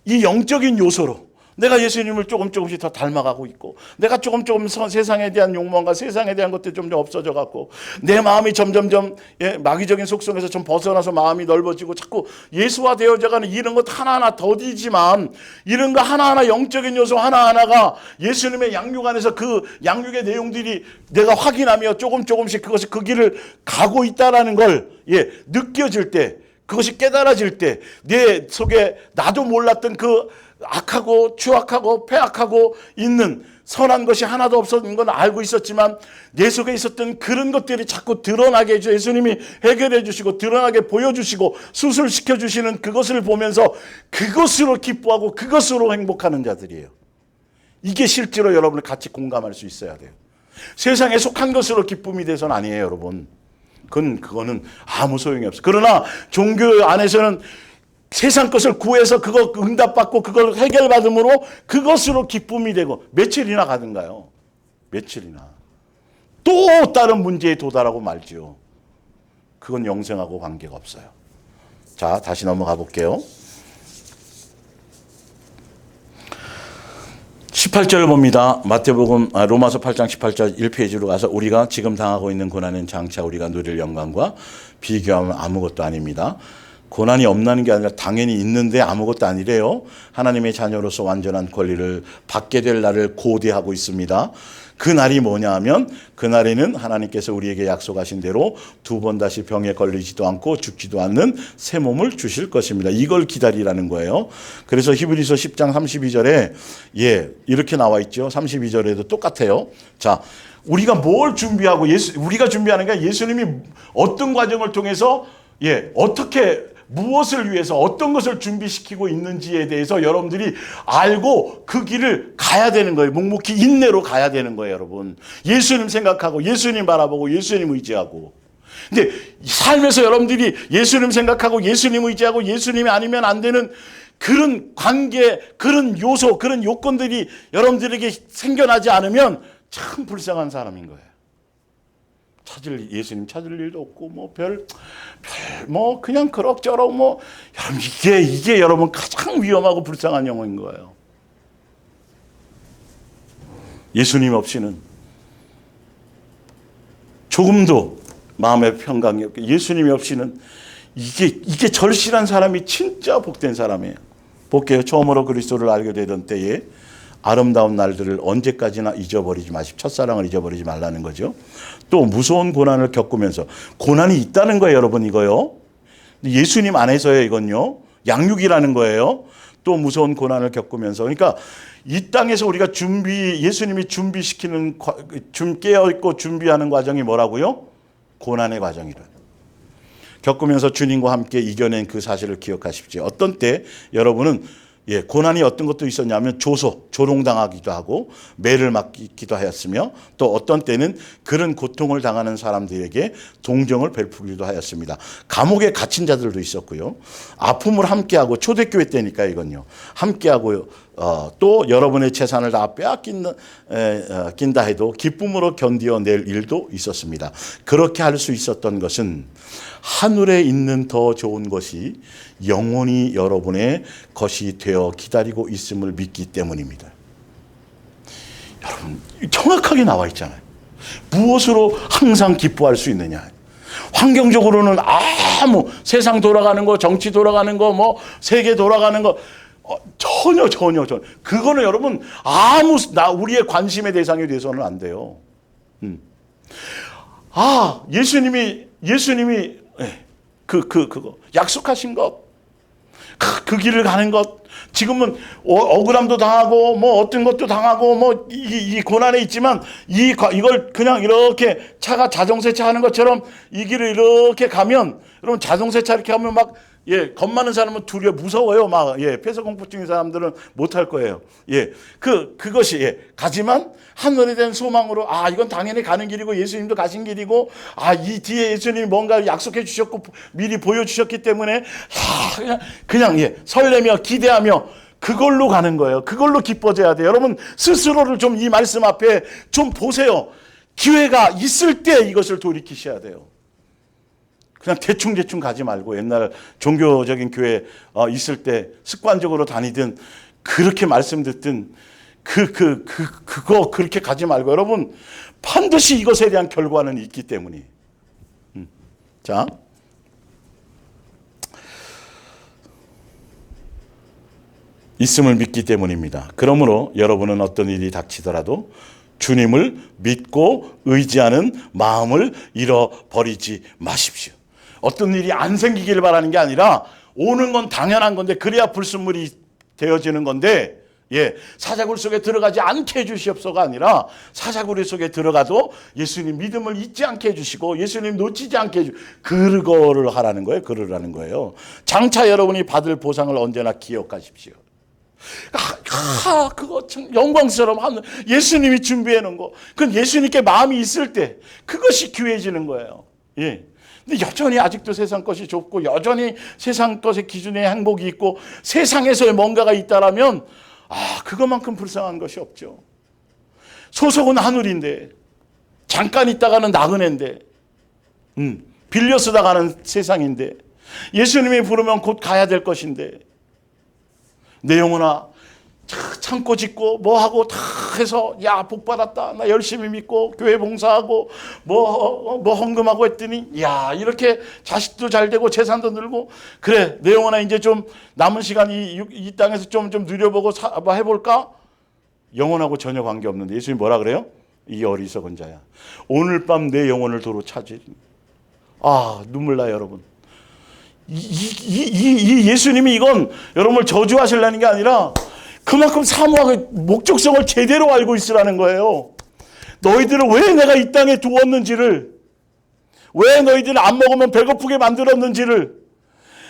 이 영적인 요소로 내가 예수님을 조금씩 더 닮아가고 있고 내가 조금 세상에 대한 욕망과 세상에 대한 것들이 점점 없어져 갖고 내 마음이 점점점 마귀적인 속성에서 좀 벗어나서 마음이 넓어지고 자꾸 예수화되어져가는 이런 것 하나하나 더디지만 이런 거 하나하나 영적인 요소 하나하나가 예수님의 양육 안에서 그 양육의 내용들이 내가 확인하며 조금씩 그것이 그 길을 가고 있다라는 걸 느껴질 때 그것이 깨달아질 때 내 속에 나도 몰랐던 그 악하고 추악하고 패악하고 있는 선한 것이 하나도 없었는 건 알고 있었지만 내 속에 있었던 그런 것들이 자꾸 드러나게 해주셔서 예수님이 해결해 주시고 드러나게 보여주시고 수술시켜 주시는 그것을 보면서 그것으로 기뻐하고 그것으로 행복하는 자들이에요. 이게 실제로 여러분을 같이 공감할 수 있어야 돼요. 세상에 속한 것으로 기쁨이 돼서는 아니에요, 여러분. 그거는 아무 소용이 없어요. 그러나 종교 안에서는 세상 것을 구해서 그거 응답받고 그걸 해결받음으로 그것으로 기쁨이 되고 며칠이나 가든가요. 며칠이나. 또 다른 문제에 도달하고 말지요. 그건 영생하고 관계가 없어요. 자, 다시 넘어가 볼게요. 18절을 봅니다. 마태복음 로마서 8장 18절 1페이지로 가서 우리가 지금 당하고 있는 고난은 장차 우리가 누릴 영광과 비교하면 아무것도 아닙니다. 고난이 없나는 게 아니라 당연히 있는데 아무것도 아니래요. 하나님의 자녀로서 완전한 권리를 받게 될 날을 고대하고 있습니다. 그 날이 뭐냐 하면 그날에는 하나님께서 우리에게 약속하신 대로 두 번 다시 병에 걸리지도 않고 죽지도 않는 새 몸을 주실 것입니다. 이걸 기다리라는 거예요. 그래서 히브리서 10장 32절에 이렇게 나와 있죠. 32절에도 똑같아요. 자, 우리가 뭘 준비하고 우리가 준비하는 게 예수님이 어떤 과정을 통해서 어떻게 무엇을 위해서 어떤 것을 준비시키고 있는지에 대해서 여러분들이 알고 그 길을 가야 되는 거예요. 묵묵히 인내로 가야 되는 거예요, 여러분. 예수님 생각하고 예수님 바라보고 예수님 의지하고. 근데 삶에서 여러분들이 예수님 생각하고 예수님 의지하고 예수님이 아니면 안 되는 그런 관계, 그런 요소, 그런 요건들이 여러분들에게 생겨나지 않으면 참 불쌍한 사람인 거예요. 예수님 찾을 일도 없고 그냥 그럭저럭 여러분 이게 여러분 가장 위험하고 불쌍한 영혼인 거예요. 예수님 없이는 조금도 마음의 평강이 없고 예수님이 없이는 이게 절실한 사람이 진짜 복된 사람이에요. 볼게요. 처음으로 그리스도를 알게 되던 때에 아름다운 날들을 언제까지나 잊어버리지 마십시오. 첫사랑을 잊어버리지 말라는 거죠. 또 무서운 고난을 겪으면서 고난이 있다는 거예요, 여러분 이거요. 예수님 안에서요, 이건요. 양육이라는 거예요. 또 무서운 고난을 겪으면서 그러니까 이 땅에서 우리가 예수님이 준비시키는 깨어있고 준비하는 과정이 뭐라고요? 고난의 과정이라는. 겪으면서 주님과 함께 이겨낸 그 사실을 기억하십시오. 어떤 때 여러분은 고난이 어떤 것도 있었냐면 조롱당하기도 하고 매를 맞기도 하였으며 또 어떤 때는 그런 고통을 당하는 사람들에게 동정을 베풀기도 하였습니다. 감옥에 갇힌 자들도 있었고요. 아픔을 함께하고 초대교회 때니까 이건요. 함께하고 또 여러분의 재산을 다 빼앗긴다 해도 기쁨으로 견디어낼 일도 있었습니다. 그렇게 할 수 있었던 것은 하늘에 있는 더 좋은 것이 영원히 여러분의 것이 되어 기다리고 있음을 믿기 때문입니다. 여러분 정확하게 나와 있잖아요. 무엇으로 항상 기뻐할 수 있느냐. 환경적으로는 세상 돌아가는 거, 정치 돌아가는 거, 세계 돌아가는 거 전혀. 그거는 여러분 우리의 관심의 대상이 돼서는 안 돼요. 예수님이 그거 약속하신 것. 그 길을 가는 것, 지금은 억울함도 당하고 뭐 어떤 것도 당하고 뭐 이 고난에 있지만 이걸 그냥 이렇게 차가 자동세차 하는 것처럼 이 길을 이렇게 가면, 여러분 자동세차 이렇게 하면 막 겁 많은 사람은 무서워요. 막 폐쇄공포증인 사람들은 못할 거예요. 그것이 가지만 하늘에 대한 소망으로, 이건 당연히 가는 길이고 예수님도 가신 길이고, 이 뒤에 예수님이 뭔가 약속해 주셨고 미리 보여주셨기 때문에 그냥 설레며 기대하며 그걸로 가는 거예요. 그걸로 기뻐져야 돼요. 여러분 스스로를 좀 이 말씀 앞에 좀 보세요. 기회가 있을 때 이것을 돌이키셔야 돼요. 그냥 대충 가지 말고, 옛날 종교적인 교회 있을 때 습관적으로 다니든 그렇게 말씀 듣든 그거 그렇게 가지 말고, 여러분 반드시 이것에 대한 결과는 있기 때문에. 자, 있음을 믿기 때문입니다. 그러므로 여러분은 어떤 일이 닥치더라도 주님을 믿고 의지하는 마음을 잃어버리지 마십시오. 어떤 일이 안 생기길 바라는 게 아니라, 오는 건 당연한 건데 그래야 불순물이 되어지는 건데, 사자굴 속에 들어가지 않게 해주시옵소가 아니라, 사자굴 속에 들어가도 예수님 믿음을 잊지 않게 해주시고 예수님 놓치지 않게 해주시고 그거를 하라는 거예요. 그러라는 거예요. 장차 여러분이 받을 보상을 언제나 기억하십시오. 그거 참 영광스러운 예수님이 준비해 놓은 거, 그건 예수님께 마음이 있을 때 그것이 귀해지는 거예요. 근데 여전히 아직도 세상 것이 좁고, 여전히 세상 것의 기준에 행복이 있고 세상에서의 뭔가가 있다라면 그것만큼 불쌍한 것이 없죠. 소속은 하늘인데, 잠깐 있다가는 나그네인데, 빌려 쓰다 가는 세상인데, 예수님이 부르면 곧 가야 될 것인데, 내 영혼아 참고 짓고 뭐 하고 다 해서 복 받았다, 나 열심히 믿고 교회 봉사하고 뭐 헌금하고 했더니 이렇게 자식도 잘 되고 재산도 늘고, 그래 내 영혼아 이제 좀 남은 시간 이 땅에서 좀 누려보고 뭐 해볼까? 영혼하고 전혀 관계없는데 예수님이 뭐라 그래요? 이 어리석은 자야, 오늘 밤 내 영혼을 도로 찾으리. 눈물 나요 여러분. 이 예수님이 이건 여러분을 저주하시려는 게 아니라 그만큼 사모하게 목적성을 제대로 알고 있으라는 거예요. 너희들을 왜 내가 이 땅에 두었는지를, 왜 너희들을 안 먹으면 배고프게 만들었는지를,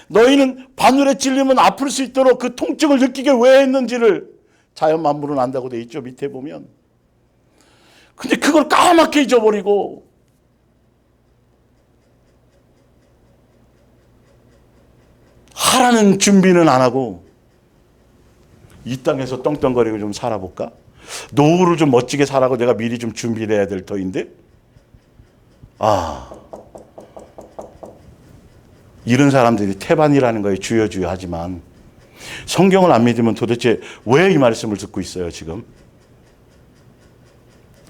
너희는 바늘에 찔리면 아플 수 있도록 그 통증을 느끼게 왜 했는지를 자연 만물은 안다고 돼 있죠, 밑에 보면. 근데 그걸 까맣게 잊어버리고 하라는 준비는 안 하고, 이 땅에서 떵떵거리고 좀 살아볼까? 노후를 좀 멋지게 살아고 내가 미리 좀 준비를 해야 될 터인데, 이런 사람들이 태반이라는 거에 주여주여 하지만 성경을 안 믿으면 도대체 왜 이 말씀을 듣고 있어요 지금?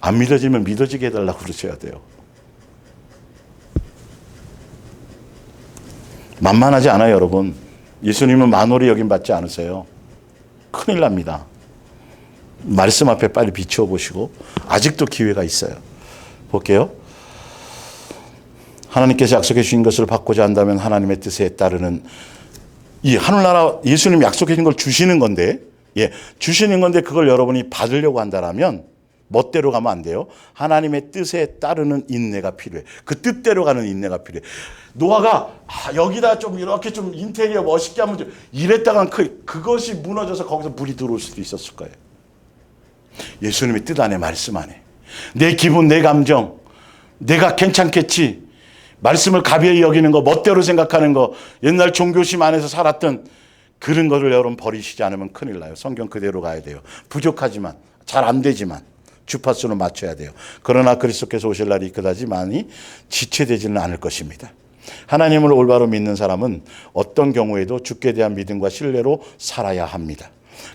안 믿어지면 믿어지게 해달라고 그러셔야 돼요. 만만하지 않아요 여러분. 예수님은 만홀히 여김받지 않으세요. 큰일 납니다. 말씀 앞에 빨리 비추어 보시고, 아직도 기회가 있어요. 볼게요. 하나님께서 약속해 주신 것을 받고자 한다면 하나님의 뜻에 따르는, 이 하늘나라 예수님 약속해 준 걸 주시는 건데, 주시는 건데 그걸 여러분이 받으려고 한다면 멋대로 가면 안 돼요. 하나님의 뜻에 따르는 인내가 필요해. 그 뜻대로 가는 인내가 필요해. 노아가 여기다 좀 이렇게 좀 인테리어 멋있게 하면 좀 이랬다간 그것이 무너져서 거기서 물이 들어올 수도 있었을 거예요. 예수님의 뜻 안에, 말씀 안에, 내 기분, 내 감정, 내가 괜찮겠지, 말씀을 가벼이 여기는 거, 멋대로 생각하는 거, 옛날 종교심 안에서 살았던 그런 거를 여러분 버리시지 않으면 큰일 나요. 성경 그대로 가야 돼요. 부족하지만, 잘 안 되지만 주파수는 맞춰야 돼요. 그러나 그리스도께서 오실 날이 그다지 많이 지체되지는 않을 것입니다. 하나님을 올바로 믿는 사람은 어떤 경우에도 주께 대한 믿음과 신뢰로 살아야 합니다.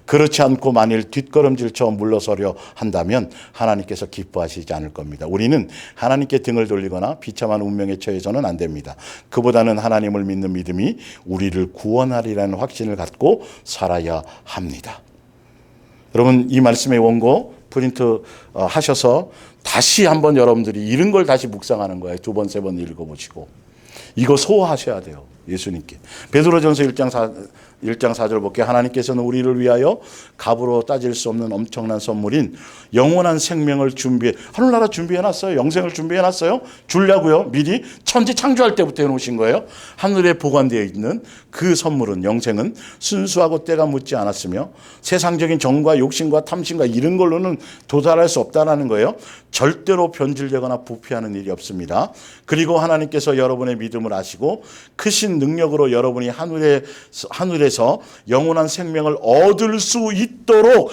그렇지 않고 만일 뒷걸음질처럼 물러서려 한다면 하나님께서 기뻐하시지 않을 겁니다. 우리는 하나님께 등을 돌리거나 비참한 운명에 처해서는 안 됩니다. 그보다는 하나님을 믿는 믿음이 우리를 구원하리라는 확신을 갖고 살아야 합니다. 여러분 이 말씀의 원고 프린트 하셔서 다시 한번 여러분들이 이런 걸 다시 묵상하는 거예요. 2번, 3번 읽어보시고. 이거 소화하셔야 돼요. 예수님께. 베드로전서 1장 4절 볼게요. 하나님께서는 우리를 위하여 값으로 따질 수 없는 엄청난 선물인 영원한 생명을 하늘나라 준비해놨어요. 영생을 준비해놨어요. 주려고요. 미리 천지 창조할 때부터 해놓으신 거예요. 하늘에 보관되어 있는 그 선물은, 영생은 순수하고 때가 묻지 않았으며 세상적인 정과 욕심과 탐심과 이런 걸로는 도달할 수 없다는 거예요. 절대로 변질되거나 부패하는 일이 없습니다. 그리고 하나님께서 여러분의 믿음을 아시고 크신 능력으로 여러분이 하늘에서 영원한 생명을 얻을 수 있도록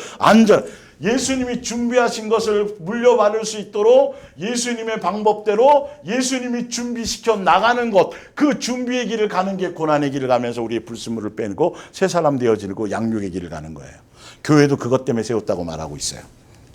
예수님이 준비하신 것을 물려받을 수 있도록 예수님의 방법대로 예수님이 준비시켜 나가는 것, 그 준비의 길을 가는 게 고난의 길을 가면서 우리의 불순물을 빼고 새 사람 되어지고 양육의 길을 가는 거예요. 교회도 그것 때문에 세웠다고 말하고 있어요.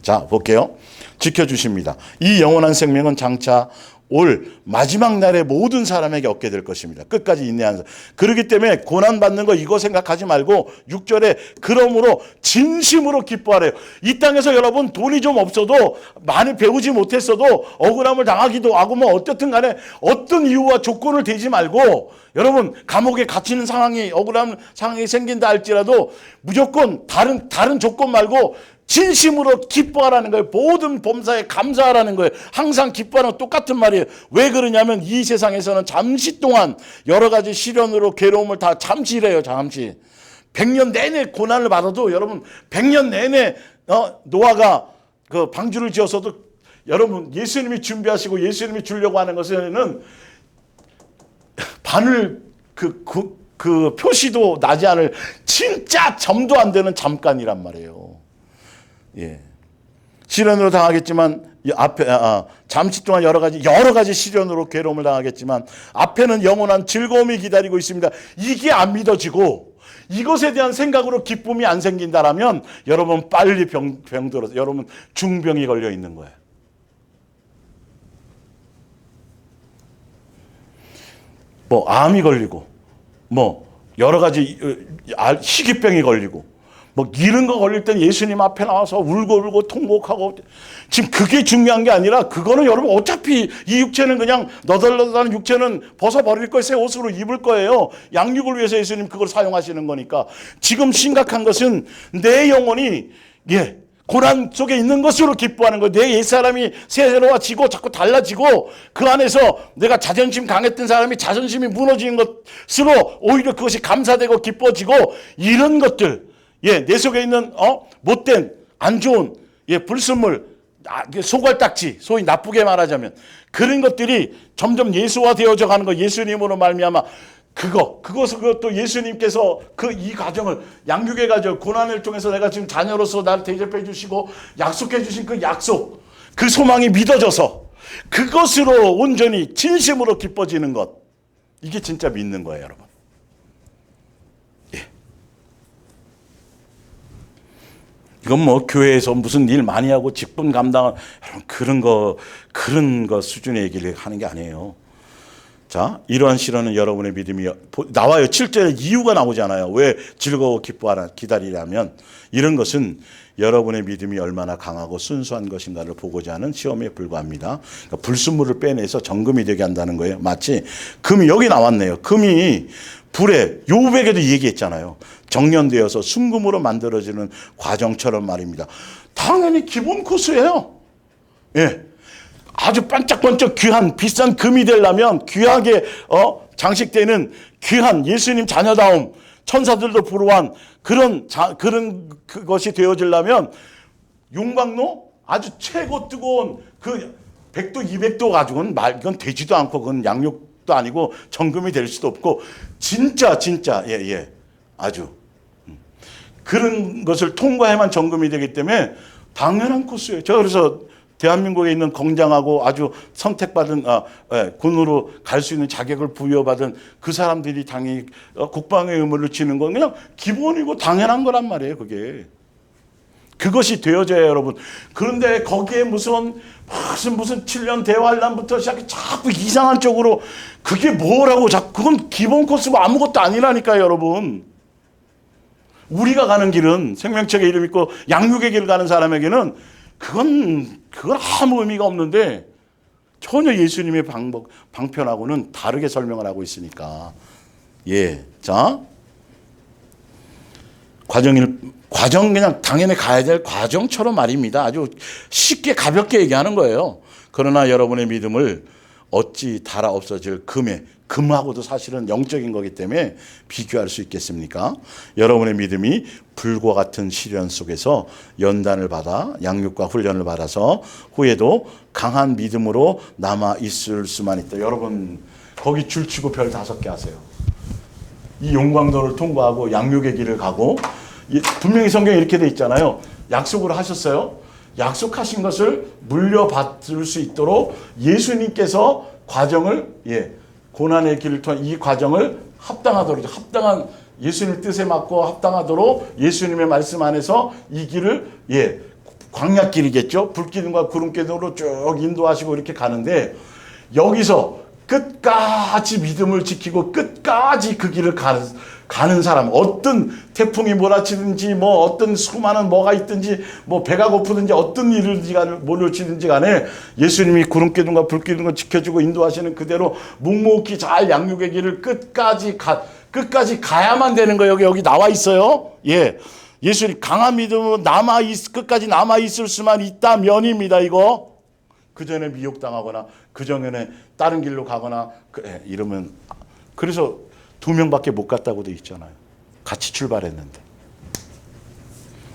자, 볼게요. 지켜주십니다. 이 영원한 생명은 장차 올 마지막 날에 모든 사람에게 얻게 될 것입니다. 끝까지 인내하는 사람. 그렇기 때문에 고난받는 거 이거 생각하지 말고 6절에 그러므로 진심으로 기뻐하래요. 이 땅에서 여러분 돈이 좀 없어도 많이 배우지 못했어도 억울함을 당하기도 하고 뭐 어떻든 간에 어떤 이유와 조건을 대지 말고 여러분 감옥에 갇히는 상황이 억울한 상황이 생긴다 할지라도 무조건 다른 조건 말고 진심으로 기뻐하라는 거예요. 모든 범사에 감사하라는 거예요. 항상 기뻐하는 똑같은 말이에요. 왜 그러냐면 이 세상에서는 잠시 동안 여러 가지 시련으로 괴로움을 다 잠시래요. 잠시. 100년 내내 고난을 받아도 여러분 100년 내내 노아가 그 방주를 지어서도 여러분 예수님이 준비하시고 예수님이 주려고 하는 것에는 바늘 그 표시도 나지 않을 진짜 점도 안 되는 잠깐이란 말이에요. 예. 시련으로 당하겠지만 앞에 잠시 동안 여러 가지 시련으로 괴로움을 당하겠지만 앞에는 영원한 즐거움이 기다리고 있습니다. 이게 안 믿어지고 이것에 대한 생각으로 기쁨이 안 생긴다라면 여러분 빨리 병들어서 여러분 중병이 걸려 있는 거예요. 뭐 암이 걸리고 뭐 여러 가지 희귀병이 걸리고 뭐 이런 거 걸릴 땐 예수님 앞에 나와서 울고 통곡하고 지금 그게 중요한 게 아니라 그거는 여러분 어차피 이 육체는 그냥 너덜너덜한 육체는 벗어버릴 거예요. 새 옷으로 입을 거예요. 양육을 위해서 예수님 그걸 사용하시는 거니까 지금 심각한 것은 내 영혼이 고난 속에 있는 것으로 기뻐하는 거예요. 내 옛사람이 새로워지고 자꾸 달라지고 그 안에서 내가 자존심 강했던 사람이 자존심이 무너지는 것으로 오히려 그것이 감사되고 기뻐지고 이런 것들 내 속에 있는 못된 안 좋은 불순물 소갈딱지 소위 나쁘게 말하자면 그런 것들이 점점 예수화되어져 가는 거 예수님으로 말미암아 그것도 예수님께서 이 과정을 양육의 과정 고난을 통해서 내가 지금 자녀로서 나를 대접해 주시고 약속해 주신 그 약속 그 소망이 믿어져서 그것으로 온전히 진심으로 기뻐지는 것 이게 진짜 믿는 거예요 여러분. 이건 뭐 교회에서 무슨 일 많이 하고 직분 감당한 그런 거 수준의 얘기를 하는 게 아니에요. 자, 이러한 시련은 여러분의 믿음이 나와요. 7절에 이유가 나오잖아요. 왜 즐거워 기다리려면 이런 것은 여러분의 믿음이 얼마나 강하고 순수한 것인가를 보고자 하는 시험에 불과합니다. 그러니까 불순물을 빼내서 정금이 되게 한다는 거예요. 마치 금이 여기 나왔네요. 금이 불에 요백에도 얘기했잖아요. 정련되어서 순금으로 만들어지는 과정처럼 말입니다. 당연히 기본 코스예요. 아주 반짝반짝 귀한 비싼 금이 되려면 귀하게 장식되는 귀한 예수님 자녀다움 천사들도 부러워한 그런 그것이 되어지려면 용광로 아주 최고 뜨거운 그 100도 200도 가지고는 이건 되지도 않고 그건 양육도 아니고 정금이 될 수도 없고 진짜 아주 그런 것을 통과해만 정금이 되기 때문에 당연한 코스예요. 저 그래서 대한민국에 있는 공장하고 아주 선택받은 군으로 갈 수 있는 자격을 부여받은 그 사람들이 당연히 국방의 의무를 지는 건 그냥 기본이고 당연한 거란 말이에요. 그것이 되어져야 여러분. 그런데 거기에 무슨 7년 대환란부터 시작해 자꾸 이상한 쪽으로 그게 뭐라고 자꾸 그건 기본 코스고 아무것도 아니라니까요 여러분. 우리가 가는 길은 생명책의 이름 있고 양육의 길 가는 사람에게는 그건 아무 의미가 없는데 전혀 예수님의 방편하고는 다르게 설명을 하고 있으니까. 예. 자, 과정 그냥 당연히 가야 될 과정처럼 말입니다. 아주 쉽게 가볍게 얘기하는 거예요. 그러나 여러분의 믿음을 어찌 달아 없어질 금하고도 사실은 영적인 거기 때문에 비교할 수 있겠습니까? 여러분의 믿음이 불과 같은 시련 속에서 연단을 받아 양육과 훈련을 받아서 후에도 강한 믿음으로 남아 있을 수만 있다. 여러분 거기 줄치고 별 5개 하세요. 이 용광로를 통과하고 양육의 길을 가고, 분명히 성경에 이렇게 돼 있잖아요. 약속을 하셨어요. 약속하신 것을 물려받을 수 있도록 예수님께서 과정을, 고난의 길을 통한 이 과정을 합당한 예수님 뜻에 맞고 합당하도록 예수님의 말씀 안에서 이 길을, 광야길이겠죠. 불기둥과 구름기둥으로 쭉 인도하시고 이렇게 가는데, 여기서 끝까지 믿음을 지키고 끝까지 그 길을 가는 사람, 어떤 태풍이 몰아치든지 뭐 어떤 수많은 뭐가 있든지 뭐 배가 고프든지 어떤 일을 몰려치든지 간에 예수님이 구름기둥과 불기둥을 지켜주고 인도하시는 그대로 묵묵히 잘 양육의 길을 끝까지 가야만 되는 거예요. 여기 나와 있어요. 예수님 강한 믿음으로 끝까지 남아 있을 수만 있다면입니다. 이거 그 전에 미혹당하거나 그 전에 다른 길로 가거나 이러면, 그래서 2명밖에 못 갔다고 돼 있잖아요. 같이 출발했는데.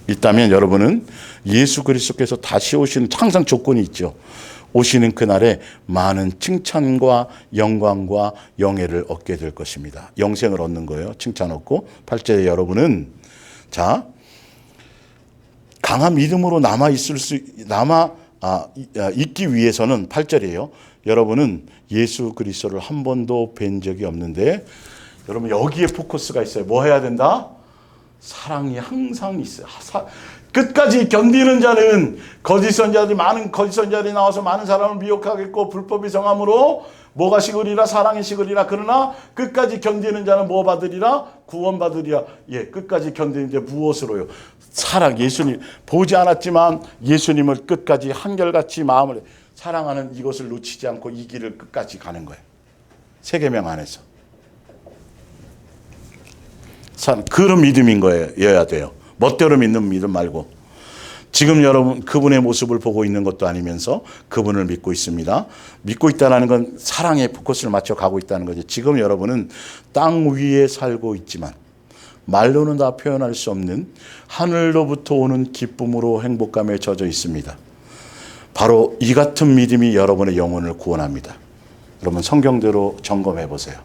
있다면 여러분은 예수 그리스도께서 다시 오시는, 항상 조건이 있죠. 오시는 그날에 많은 칭찬과 영광과 영예를 얻게 될 것입니다. 영생을 얻는 거예요. 칭찬 얻고. 8절에 여러분은 강한 믿음으로 있기 위해서는 8절이에요. 여러분은 예수 그리스도를 한 번도 뵌 적이 없는데, 여러분 여기에 포커스가 있어요. 뭐 해야 된다? 사랑이 항상 있어요. 끝까지 견디는 자는, 많은 거짓 선자들이 나와서 많은 사람을 미혹하겠고 불법이 성함으로 뭐가 식으리라? 사랑이 식으리라. 그러나 끝까지 견디는 자는 뭐 받으리라? 구원 받으리라. 끝까지 견디는데 무엇으로요? 사랑, 예수님 보지 않았지만 예수님을 끝까지 한결같이 마음을 사랑하는 이것을 놓치지 않고 이 길을 끝까지 가는 거예요. 세계명 안에서. 그런 믿음인 거여야 돼요. 멋대로 믿는 믿음 말고. 지금 여러분 그분의 모습을 보고 있는 것도 아니면서 그분을 믿고 있습니다. 믿고 있다는 건 사랑에 포커스를 맞춰 가고 있다는 거죠. 지금 여러분은 땅 위에 살고 있지만 말로는 다 표현할 수 없는 하늘로부터 오는 기쁨으로 행복감에 젖어 있습니다. 바로 이 같은 믿음이 여러분의 영혼을 구원합니다. 여러분 성경대로 점검해 보세요.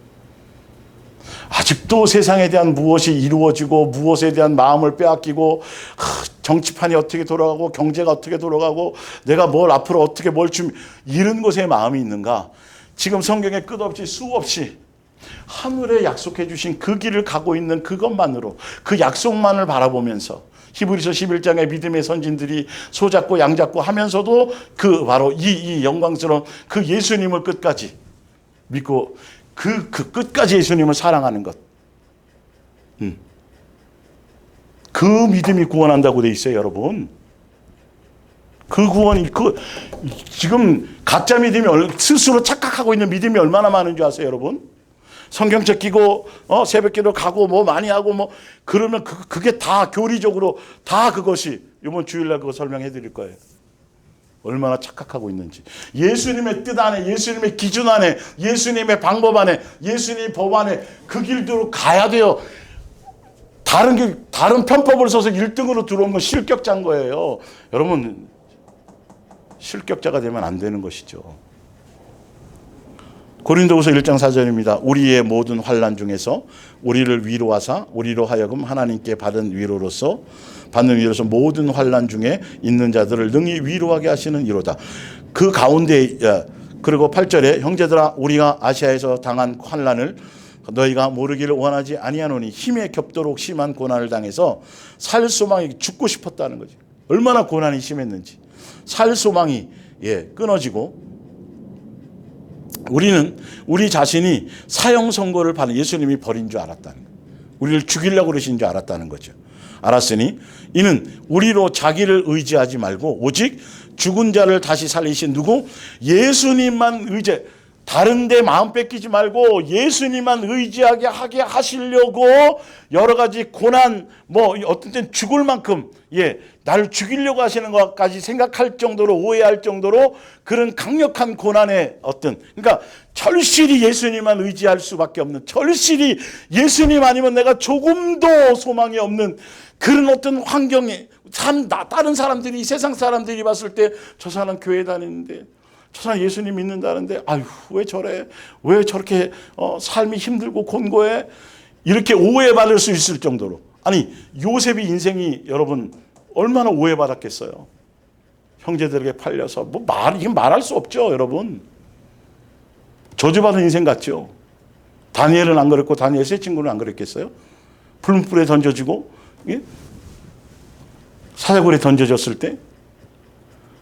아직도 세상에 대한 무엇이 이루어지고 무엇에 대한 마음을 빼앗기고 정치판이 어떻게 돌아가고 경제가 어떻게 돌아가고 내가 앞으로 어떻게 이런 것에 마음이 있는가? 지금 성경에 끝없이 수없이 하늘에 약속해 주신 그 길을 가고 있는 그것만으로, 그 약속만을 바라보면서 히브리서 11장의 믿음의 선진들이 소잡고 양잡고 하면서도 바로 이 영광스러운 그 예수님을 끝까지 믿고 그 끝까지 예수님을 사랑하는 것. 그 믿음이 구원한다고 돼 있어요, 여러분. 그 구원이 지금 가짜 믿음이 스스로 착각하고 있는 믿음이 얼마나 많은 줄 아세요, 여러분? 성경책 끼고 새벽기도 가고 뭐 많이 하고 그러면 그게 다 교리적으로 다 그것이 이번 주일날 그거 설명해 드릴 거예요. 얼마나 착각하고 있는지. 예수님의 뜻 안에, 예수님의 기준 안에, 예수님의 방법 안에, 예수님의 법 안에 그 길대로 가야 돼요. 다른 편법을 써서 1등으로 들어온 건 실격자인 거예요. 여러분 실격자가 되면 안 되는 것이죠. 고린도후서 1장 4절입니다. 우리의 모든 환난 중에서 우리를 위로하사 우리로 하여금 하나님께 받는 위로로서 모든 환난 중에 있는 자들을 능히 위로하게 하시는 이로다. 그 가운데 그리고 8절에 형제들아 우리가 아시아에서 당한 환난을 너희가 모르기를 원하지 아니하노니 힘에 겹도록 심한 고난을 당해서 살 소망이 죽고 싶었다는 거지. 얼마나 고난이 심했는지. 살 소망이 끊어지고 우리는 우리 자신이 사형 선고를 받는 예수님이 버린 줄 알았다는 거예요. 우리를 죽이려고 그러신 줄 알았다는 거죠. 알았으니 이는 우리로 자기를 의지하지 말고 오직 죽은 자를 다시 살리신 누구? 예수님만 의지. 다른 데 마음 뺏기지 말고 예수님만 의지하게 하게 하시려고 여러 가지 고난, 뭐 어떤 때는 죽을 만큼 나를 죽이려고 하시는 것까지 생각할 정도로, 오해할 정도로 그런 강력한 고난의 그러니까 절실히 예수님만 의지할 수밖에 없는, 절실히 예수님 아니면 내가 조금도 소망이 없는 그런 어떤 환경에 다른 사람들이, 세상 사람들이 봤을 때 저 사람 교회 다니는데, 저 사람 예수님 믿는다는데 아유 왜 저래, 왜 저렇게 삶이 힘들고 곤고해, 이렇게 오해받을 수 있을 정도로. 아니 요셉이 인생이 여러분 얼마나 오해받았겠어요. 형제들에게 팔려서 이게 말할 수 없죠 여러분. 저주받은 인생 같죠. 다니엘은 안 그랬고 다니엘 세 친구는 안 그랬겠어요. 풀무불에 던져지고 사자굴에 던져졌을 때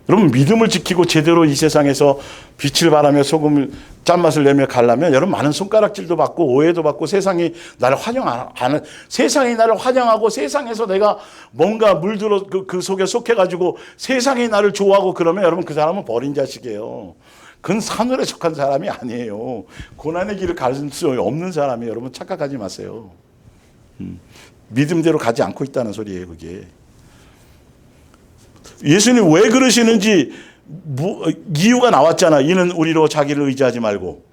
여러분 믿음을 지키고 제대로 이 세상에서 빛을 발하며 소금을 짠맛을 내며 가려면 여러분 많은 손가락질도 받고 오해도 받고 세상이 나를 환영하는, 세상이 나를 환영하고 세상에서 내가 뭔가 물들어 그 속에 속해가지고 세상이 나를 좋아하고 그러면 여러분 그 사람은 버린 자식이에요. 그건 산울에 속한 사람이 아니에요. 고난의 길을 갈 수 없는 사람이에요. 여러분 착각하지 마세요. 믿음대로 가지 않고 있다는 소리예요 그게. 예수님 왜 그러시는지 이유가 나왔잖아. 이는 우리로 자기를 의지하지 말고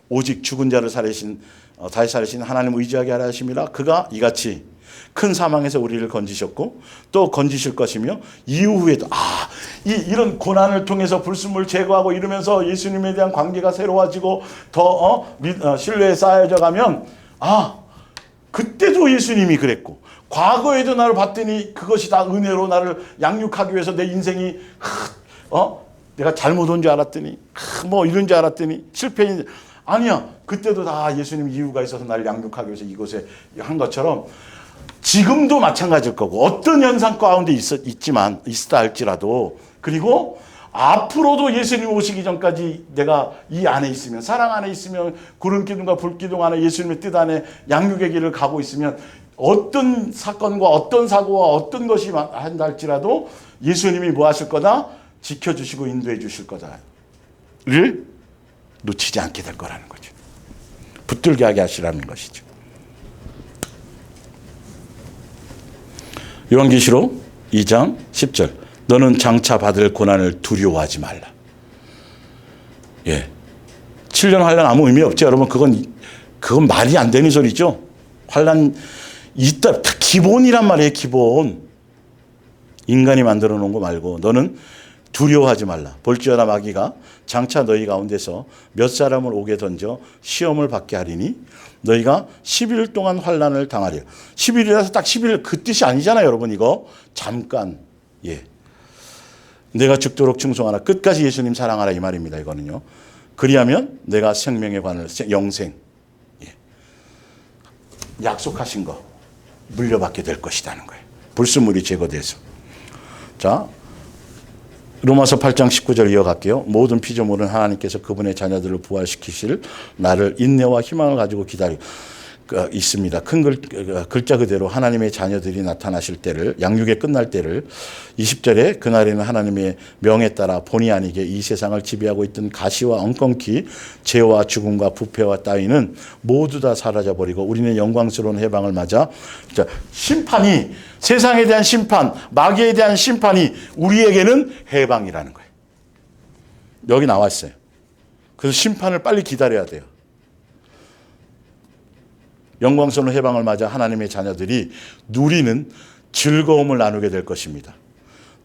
오직 죽은 자를 다시 살리신 하나님 의지하게 하라 하심이라. 그가 이같이 큰 사망에서 우리를 건지셨고 또 건지실 것이며 이후에도 이런 고난을 통해서 불순물 제거하고 이러면서 예수님에 대한 관계가 새로워지고 더 신뢰에 쌓여져 가면 그때도 예수님이 그랬고 과거에도 나를 봤더니 그것이 다 은혜로 나를 양육하기 위해서 내 인생이 내가 잘못 온 줄 알았더니 뭐 이런 줄 알았더니 실패인 아니야. 그때도 다 예수님 이유가 있어서 나를 양육하기 위해서 이곳에 한 것처럼 지금도 마찬가지일 거고 어떤 현상 가운데 있다 할지라도 그리고 앞으로도 예수님 오시기 전까지 내가 이 안에 있으면, 사랑 안에 있으면, 구름 기둥과 불 기둥 안에 예수님의 뜻 안에 양육의 길을 가고 있으면 어떤 사건과 어떤 사고와 어떤 것이 한다 할지라도 예수님이 뭐 하실 거다? 지켜주시고 인도해 주실 거다를 놓치지 않게 될 거라는 거죠. 붙들게 하게 하시라는 것이죠. 요한계시록 2장 10절. 너는 장차 받을 고난을 두려워하지 말라. 7년 환난 아무 의미 없죠. 여러분 그건 말이 안 되는 소리죠. 환난 있다. 기본이란 말이에요. 기본. 인간이 만들어 놓은 거 말고 너는 두려워하지 말라. 볼지어다 마귀가 장차 너희 가운데서 몇 사람을 옥에 던져 시험을 받게 하리니 너희가 10일 동안 환난을 당하리라. 10일이라서 딱 10일 그 뜻이 아니잖아요. 여러분 이거 잠깐. 내가 죽도록 충성하라. 끝까지 예수님 사랑하라 이 말입니다. 이거는요. 그리하면 내가 생명의 관을 영생 약속하신 거 물려받게 될 것이라는 거예요. 불순물이 제거돼서. 자, 로마서 8장 19절 이어갈게요. 모든 피조물은 하나님께서 그분의 자녀들을 부활시키실 날을 인내와 희망을 가지고 기다리고 있습니다. 큰 글자 그대로 하나님의 자녀들이 나타나실 때를, 양육의 끝날 때를 20절에 그날에는 하나님의 명에 따라 본의 아니게 이 세상을 지배하고 있던 가시와 엉겅퀴, 죄와 죽음과 부패와 따위는 모두 다 사라져버리고 우리는 영광스러운 해방을 맞아. 심판이, 세상에 대한 심판, 마귀에 대한 심판이 우리에게는 해방이라는 거예요. 여기 나와 있어요. 그래서 심판을 빨리 기다려야 돼요. 영광스러운 해방을 맞아 하나님의 자녀들이 누리는 즐거움을 나누게 될 것입니다.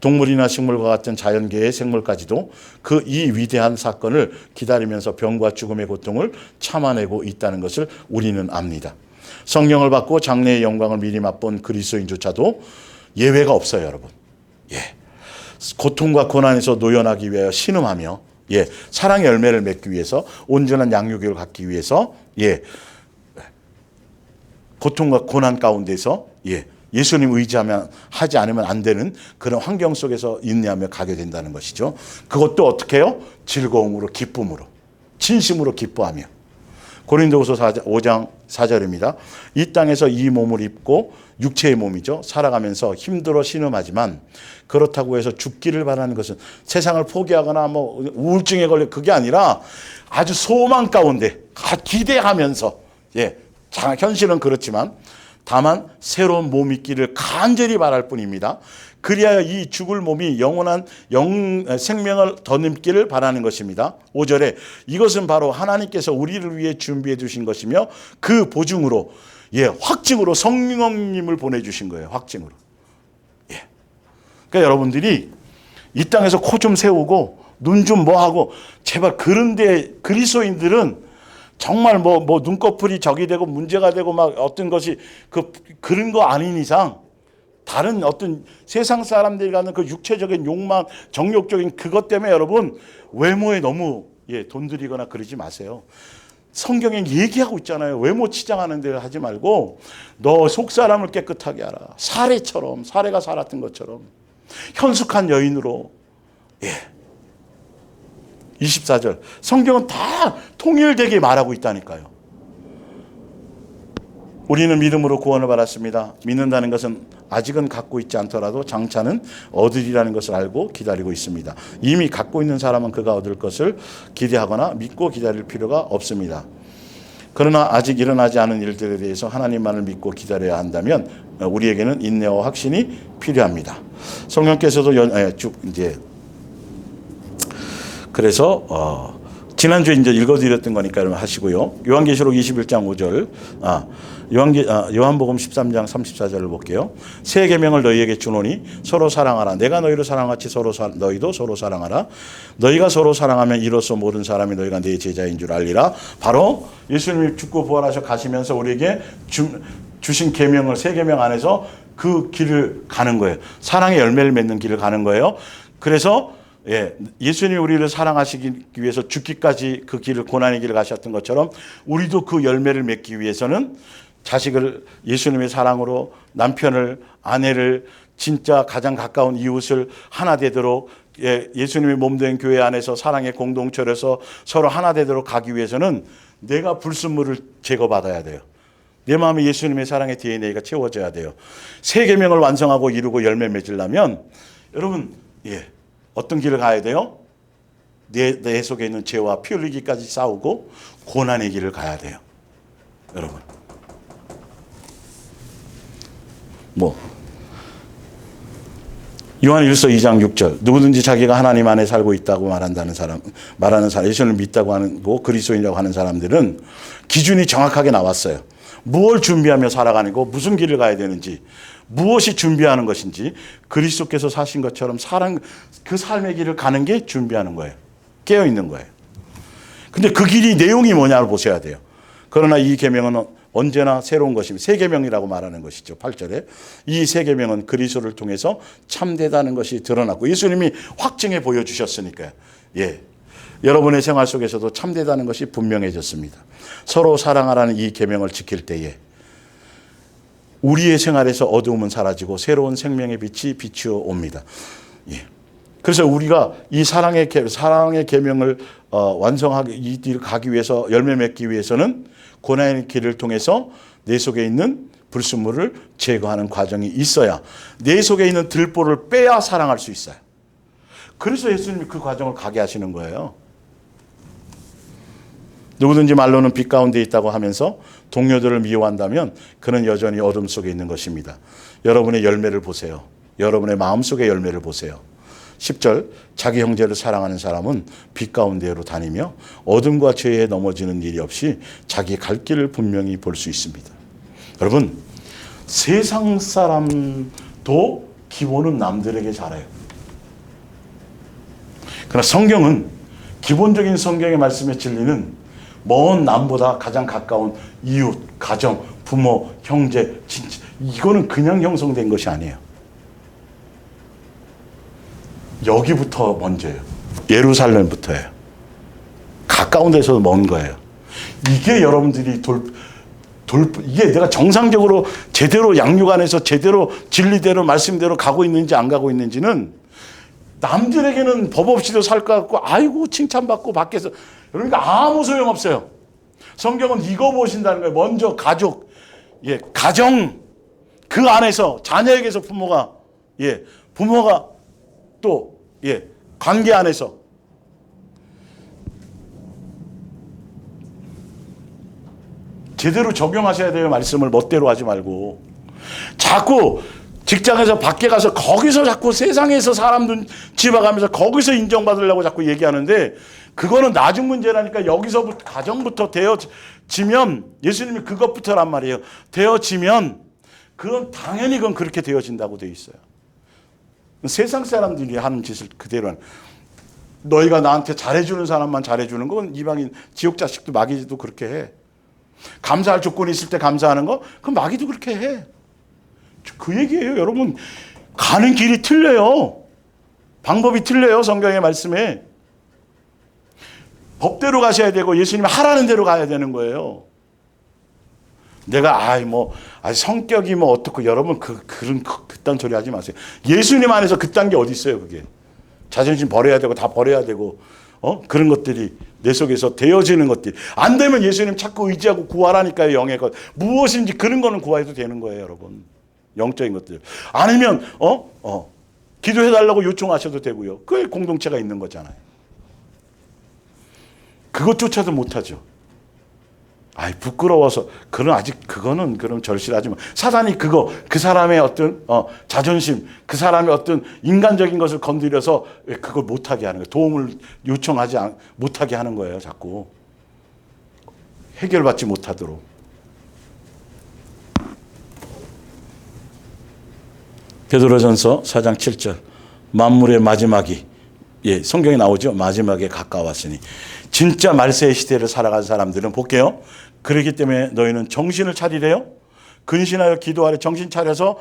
동물이나 식물과 같은 자연계의 생물까지도 그 이 위대한 사건을 기다리면서 병과 죽음의 고통을 참아내고 있다는 것을 우리는 압니다. 성령을 받고 장래의 영광을 미리 맛본 그리스도인조차도 예외가 없어요, 여러분. 고통과 고난에서 노연하기 위하여 신음하며 사랑의 열매를 맺기 위해서, 온전한 양육을 갖기 위해서 고통과 고난 가운데서 예수님 의지하면 하지 않으면 안 되는 그런 환경 속에서 인내하며 가게 된다는 것이죠. 그것도 어떻게 해요? 즐거움으로, 기쁨으로, 진심으로 기뻐하며. 고린도후서 5장 4절입니다. 이 땅에서 이 몸을 입고 육체의 몸이죠. 살아가면서 힘들어 신음하지만 그렇다고 해서 죽기를 바라는 것은 세상을 포기하거나 뭐 우울증에 걸려 그게 아니라 아주 소망 가운데 기대하면서 현실은 그렇지만 다만 새로운 몸 있기를 간절히 바랄 뿐입니다. 그리하여 이 죽을 몸이 영원한 생명을 더듬기를 바라는 것입니다. 5절에 이것은 바로 하나님께서 우리를 위해 준비해 주신 것이며 그 보증으로 확증으로 성령님을 보내주신 거예요. 확증으로. 그러니까 여러분들이 이 땅에서 코 좀 세우고 눈 좀 뭐 하고 제발 그런데 그리스도인들은 정말 뭐 눈꺼풀이 적이 되고 문제가 되고 막 어떤 것이 그런 거 아닌 이상 다른 어떤 세상 사람들이 가는 그 육체적인 욕망, 정욕적인 그것 때문에 여러분 외모에 너무 돈 들이거나 그러지 마세요. 성경에 얘기하고 있잖아요. 외모 치장하는 데 하지 말고 너 속사람을 깨끗하게 하라. 사례가 살았던 것처럼 현숙한 여인으로 24절 성경은 다 통일되게 말하고 있다니까요. 우리는 믿음으로 구원을 받았습니다. 믿는다는 것은 아직은 갖고 있지 않더라도 장차는 얻으리라는 것을 알고 기다리고 있습니다. 이미 갖고 있는 사람은 그가 얻을 것을 기대하거나 믿고 기다릴 필요가 없습니다. 그러나 아직 일어나지 않은 일들에 대해서 하나님만을 믿고 기다려야 한다면 우리에게는 인내와 확신이 필요합니다. 성령께서도 그래서 지난주에 이제 읽어드렸던 거니까 여러분 하시고요. 요한계시록 21장 5절, 요한복음 13장 34절을 볼게요. 새 계명을 너희에게 주노니 서로 사랑하라. 내가 너희를 사랑같이 너희도 서로 사랑하라. 너희가 서로 사랑하면 이로써 모든 사람이 너희가 내 제자인 줄 알리라. 바로 예수님이 죽고 부활하셔 가시면서 우리에게 주신 계명을 새 계명 안에서 그 길을 가는 거예요. 사랑의 열매를 맺는 길을 가는 거예요. 그래서 예수님이 우리를 사랑하시기 위해서 죽기까지 그 길을 고난의 길을 가셨던 것처럼 우리도 그 열매를 맺기 위해서는 자식을 예수님의 사랑으로 남편을 아내를 진짜 가장 가까운 이웃을 하나 되도록 예수님의 몸된 교회 안에서 사랑의 공동체로서 서로 하나 되도록 가기 위해서는 내가 불순물을 제거받아야 돼요. 내 마음에 예수님의 사랑의 DNA가 채워져야 돼요. 새 계명을 완성하고 이루고 열매 맺으려면 여러분 어떤 길을 가야 돼요? 내 속에 있는 죄와 피 흘리기까지 싸우고 고난의 길을 가야 돼요. 여러분. 요한 1서 2장 6절 누구든지 자기가 하나님 안에 살고 있다고 말하는 사람 예수님을 믿다고 하고 그리스도인이라고 하는 사람들은 기준이 정확하게 나왔어요. 무엇을 준비하며 살아가는 거 무슨 길을 가야 되는지 무엇이 준비하는 것인지 그리스도께서 사신 것처럼 그 삶의 길을 가는 게 준비하는 거예요. 깨어 있는 거예요. 근데 그 길이 내용이 뭐냐를 보셔야 돼요. 그러나 이 계명은 언제나 새로운 것입니다. 새 계명이라고 말하는 것이죠. 8절에 이 새 계명은 그리스도를 통해서 참되다는 것이 드러났고 예수님이 확증해 보여주셨으니까요. 여러분의 생활 속에서도 참되다는 것이 분명해졌습니다. 서로 사랑하라는 이 계명을 지킬 때에 우리의 생활에서 어두움은 사라지고 새로운 생명의 빛이 비추어 옵니다. 그래서 우리가 이 사랑의 계명을 완성하기 이 길을 가기 위해서 열매 맺기 위해서는 고난의 길을 통해서 내 속에 있는 불순물을 제거하는 과정이 있어야 내 속에 있는 들보를 빼야 사랑할 수 있어요. 그래서 예수님이 그 과정을 가게 하시는 거예요. 누구든지 말로는 빛 가운데 있다고 하면서 동료들을 미워한다면 그는 여전히 어둠 속에 있는 것입니다. 여러분의 열매를 보세요. 여러분의 마음속의 열매를 보세요. 10절 자기 형제를 사랑하는 사람은 빛 가운데로 다니며 어둠과 죄에 넘어지는 일이 없이 자기 갈 길을 분명히 볼 수 있습니다. 여러분 세상 사람도 기본은 남들에게 잘해요. 그러나 성경은 기본적인 성경의 말씀의 진리는 먼 남보다 가장 가까운 이웃, 가정, 부모, 형제, 친척 이거는 그냥 형성된 것이 아니에요. 여기부터 먼저예요. 예루살렘부터예요. 가까운 데서 먼 거예요. 이게 여러분들이 이게 내가 정상적으로 제대로 양육 안에서 제대로 진리대로 말씀대로 가고 있는지 안 가고 있는지는 남들에게는 법 없이도 살 것 같고 아이고 칭찬받고 밖에서 그러니까 아무 소용없어요. 성경은 이거 보신다는 거예요. 먼저 가족, 가정, 그 안에서 자녀에게서 부모가 또 관계 안에서 제대로 적용하셔야 돼요. 말씀을 멋대로 하지 말고. 자꾸 직장에서 밖에 가서 거기서 자꾸 세상에서 사람들 집어가면서 거기서 인정받으려고 자꾸 얘기하는데 그거는 나중 문제라니까. 여기서부터 가정부터 되어지면, 예수님이 그것부터란 말이에요. 되어지면 그건 당연히 그건 그렇게 되어진다고 되어 있어요. 세상 사람들이 하는 짓을 그대로 하는. 너희가 나한테 잘해주는 사람만 잘해주는 건 이방인 지옥 자식도 마귀도 그렇게 해. 감사할 조건이 있을 때 감사하는 거, 그럼 마귀도 그렇게 해. 그 얘기예요. 여러분, 가는 길이 틀려요. 방법이 틀려요. 성경의 말씀에. 법대로 가셔야 되고 예수님이 하라는 대로 가야 되는 거예요. 내가 성격이 어떻고, 여러분 그딴 소리 하지 마세요. 예수님 안에서 그딴 게 어디 있어요. 그게 자존심 버려야 되고 다 버려야 되고 그런 것들이 내 속에서 되어지는 것들이 안 되면 예수님 자꾸 의지하고 구하라니까요. 영의 것 무엇인지 그런 거는 구해도 되는 거예요. 여러분, 영적인 것들 아니면 기도해달라고 요청하셔도 되고요. 그게 공동체가 있는 거잖아요. 그것조차도 못하죠. 부끄러워서. 그거는 그럼 절실하지 마. 사단이 그 사람의 어떤 자존심, 그 사람의 어떤 인간적인 것을 건드려서 그걸 못하게 하는 거예요. 도움을 요청하지 못하게 하는 거예요. 자꾸 해결받지 못하도록. 베드로전서 4장 7절 만물의 마지막이 성경에 나오죠. 마지막에 가까웠으니. 진짜 말세의 시대를 살아간 사람들은 볼게요. 그렇기 때문에 너희는 정신을 차리래요. 근신하여 기도하래. 정신 차려서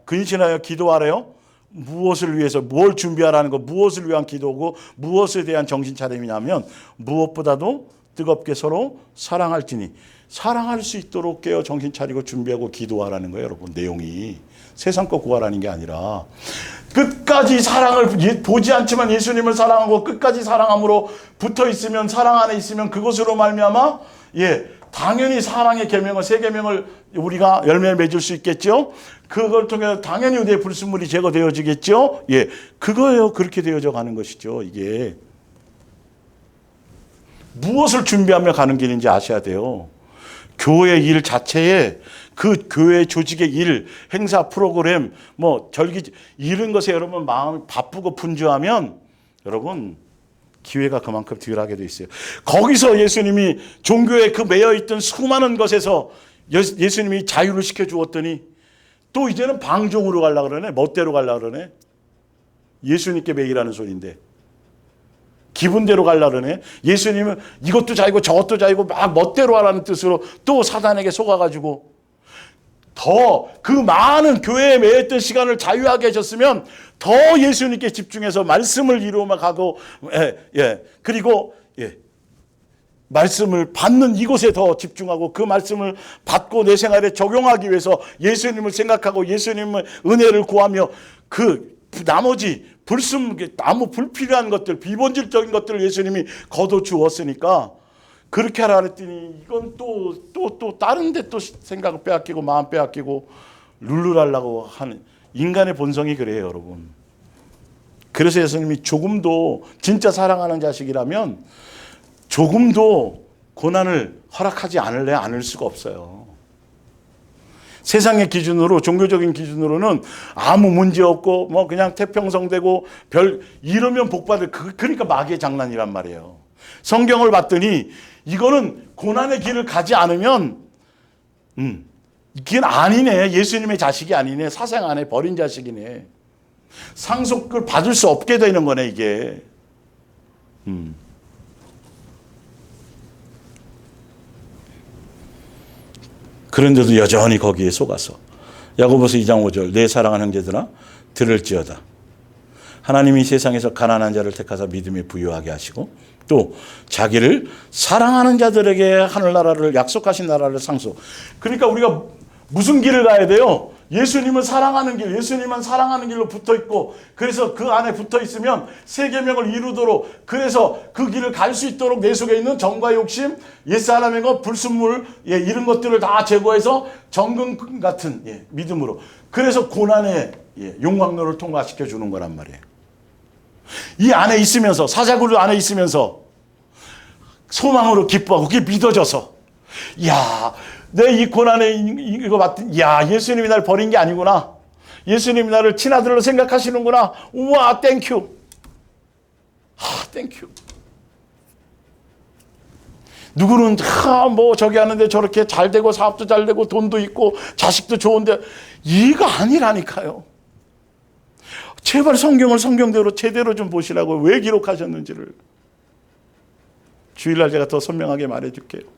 근신하여 기도하래요. 무엇을 위해서, 뭘 준비하라는 거, 무엇을 위한 기도고 무엇에 대한 정신 차림이냐면 무엇보다도 뜨겁게 서로 사랑할지니. 사랑할 수 있도록 깨어 정신 차리고 준비하고 기도하라는 거예요. 여러분, 내용이 세상 거 구하라는 게 아니라 끝까지 사랑을, 보지 않지만 예수님을 사랑하고 끝까지 사랑함으로 붙어 있으면, 사랑 안에 있으면 그것으로 말미암아 당연히 사랑의 계명을, 세 계명을 우리가 열매 맺을 수 있겠죠. 그걸 통해 당연히 우리의 불순물이 제거되어지겠죠. 그거예요. 그렇게 되어져 가는 것이죠. 이게 무엇을 준비하며 가는 길인지 아셔야 돼요. 교회 일 자체에, 그 교회 조직의 일, 행사 프로그램, 절기 이런 것에 여러분 마음이 바쁘고 분주하면 여러분 기회가 그만큼 덜하게 돼 있어요. 거기서 예수님이 종교에 매여 있던 수많은 것에서 예수님이 자유를 시켜 주었더니 또 이제는 방종으로 가려고 그러네. 멋대로 가려고 그러네. 예수님께 매이라는 소리인데 기분대로 가려고 그러네. 예수님은 이것도 자유고 저것도 자유고 막 멋대로 하라는 뜻으로 또 사단에게 속아가지고 더 그 많은 교회에 매였던 시간을 자유하게 하셨으면 더 예수님께 집중해서 말씀을 이루어 가고 그리고 말씀을 받는 이곳에 더 집중하고 그 말씀을 받고 내 생활에 적용하기 위해서 예수님을 생각하고 예수님의 은혜를 구하며 그 나머지 아무 불필요한 것들, 비본질적인 것들을 예수님이 거둬 주었으니까 그렇게 하라 그랬더니 이건 또 다른 데 또 생각을 빼앗기고 마음 빼앗기고 룰루랄라고 하는 인간의 본성이 그래요, 여러분. 그래서 예수님이 조금도 진짜 사랑하는 자식이라면 조금도 고난을 허락하지 않을 수가 없어요. 세상의 기준으로, 종교적인 기준으로는 아무 문제 없고 그냥 태평성되고 이러면 복받을, 그러니까 마귀의 장난이란 말이에요. 성경을 봤더니 이거는 고난의 길을 가지 않으면 이게 아니네. 예수님의 자식이 아니네. 사생 안에 버린 자식이네. 상속을 받을 수 없게 되는 거네, 이게. 그런데도 여전히 거기에 속아서 야고보서 2장 5절 내 사랑하는 형제들아 들을지어다. 하나님이 세상에서 가난한 자를 택하사 믿음에 부유하게 하시고 또 자기를 사랑하는 자들에게 하늘나라를 약속하신 나라를 상속. 그러니까 우리가 무슨 길을 가야 돼요? 예수님을 사랑하는 길, 예수님만 사랑하는 길로 붙어 있고, 그래서 그 안에 붙어 있으면 세 계명을 이루도록, 그래서 그 길을 갈 수 있도록 내 속에 있는 정과 욕심, 옛사람의 것, 불순물, 이런 것들을 다 제거해서 정금 같은 믿음으로, 그래서 고난의 용광로를 통과시켜 주는 거란 말이에요. 이 안에 있으면서, 사자굴 안에 있으면서 소망으로 기뻐하고, 그게 믿어져서, 야, 내 이 고난에 이거 봤더니, 야, 예수님이 날 버린 게 아니구나. 예수님이 나를 친아들로 생각하시는구나. 우와, 땡큐. 땡큐. 누구는 뭐 저기 하는데 저렇게 잘 되고 사업도 잘 되고 돈도 있고 자식도 좋은데, 이거 아니라니까요. 제발 성경대로 제대로 좀 보시라고. 왜 기록하셨는지를 주일날 제가 더 선명하게 말해줄게요.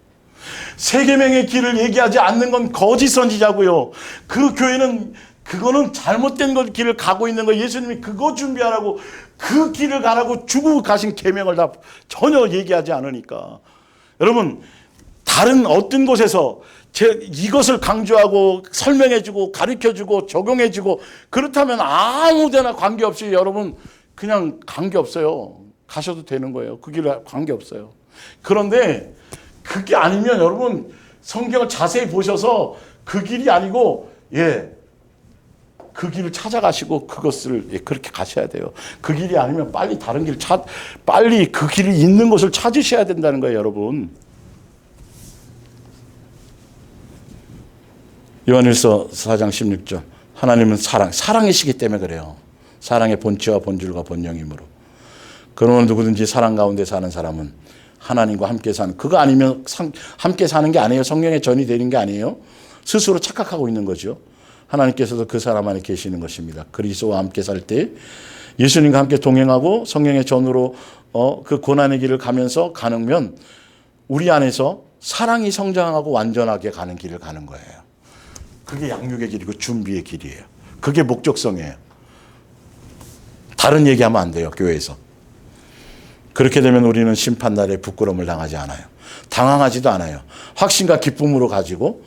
세 계명의 길을 얘기하지 않는 건 거짓 선지자고요. 그 교회는 그거는 잘못된 길을 가고 있는 거. 예수님이 그거 준비하라고, 그 길을 가라고 주고 가신 계명을 다 전혀 얘기하지 않으니까. 여러분, 다른 어떤 곳에서 이것을 강조하고 설명해주고 가르쳐주고 적용해주고 그렇다면 아무데나 관계없이 여러분 그냥 관계없어요. 가셔도 되는 거예요. 그 길에 관계없어요. 그런데 그게 아니면 여러분 성경을 자세히 보셔서 그 길이 아니고 그 길을 찾아가시고 그것을 그렇게 가셔야 돼요. 그 길이 아니면 빨리 다른 길 빨리 그 길이 있는 곳을 찾으셔야 된다는 거예요, 여러분. 요한일서 4장 16절. 하나님은 사랑이시기 때문에 그래요. 사랑의 본체와 본질과 본령이므로. 그러면 누구든지 사랑 가운데 사는 사람은 하나님과 함께 사는, 그거 아니면 함께 사는 게 아니에요. 성령의 전이 되는 게 아니에요. 스스로 착각하고 있는 거죠. 하나님께서도 그 사람 안에 계시는 것입니다. 그리스도와 함께 살 때 예수님과 함께 동행하고 성령의 전으로 그 고난의 길을 가면서 가면 우리 안에서 사랑이 성장하고 완전하게 가는 길을 가는 거예요. 그게 양육의 길이고 준비의 길이에요. 그게 목적성이에요. 다른 얘기하면 안 돼요, 교회에서. 그렇게 되면 우리는 심판날에 부끄러움을 당하지 않아요. 당황하지도 않아요. 확신과 기쁨으로 가지고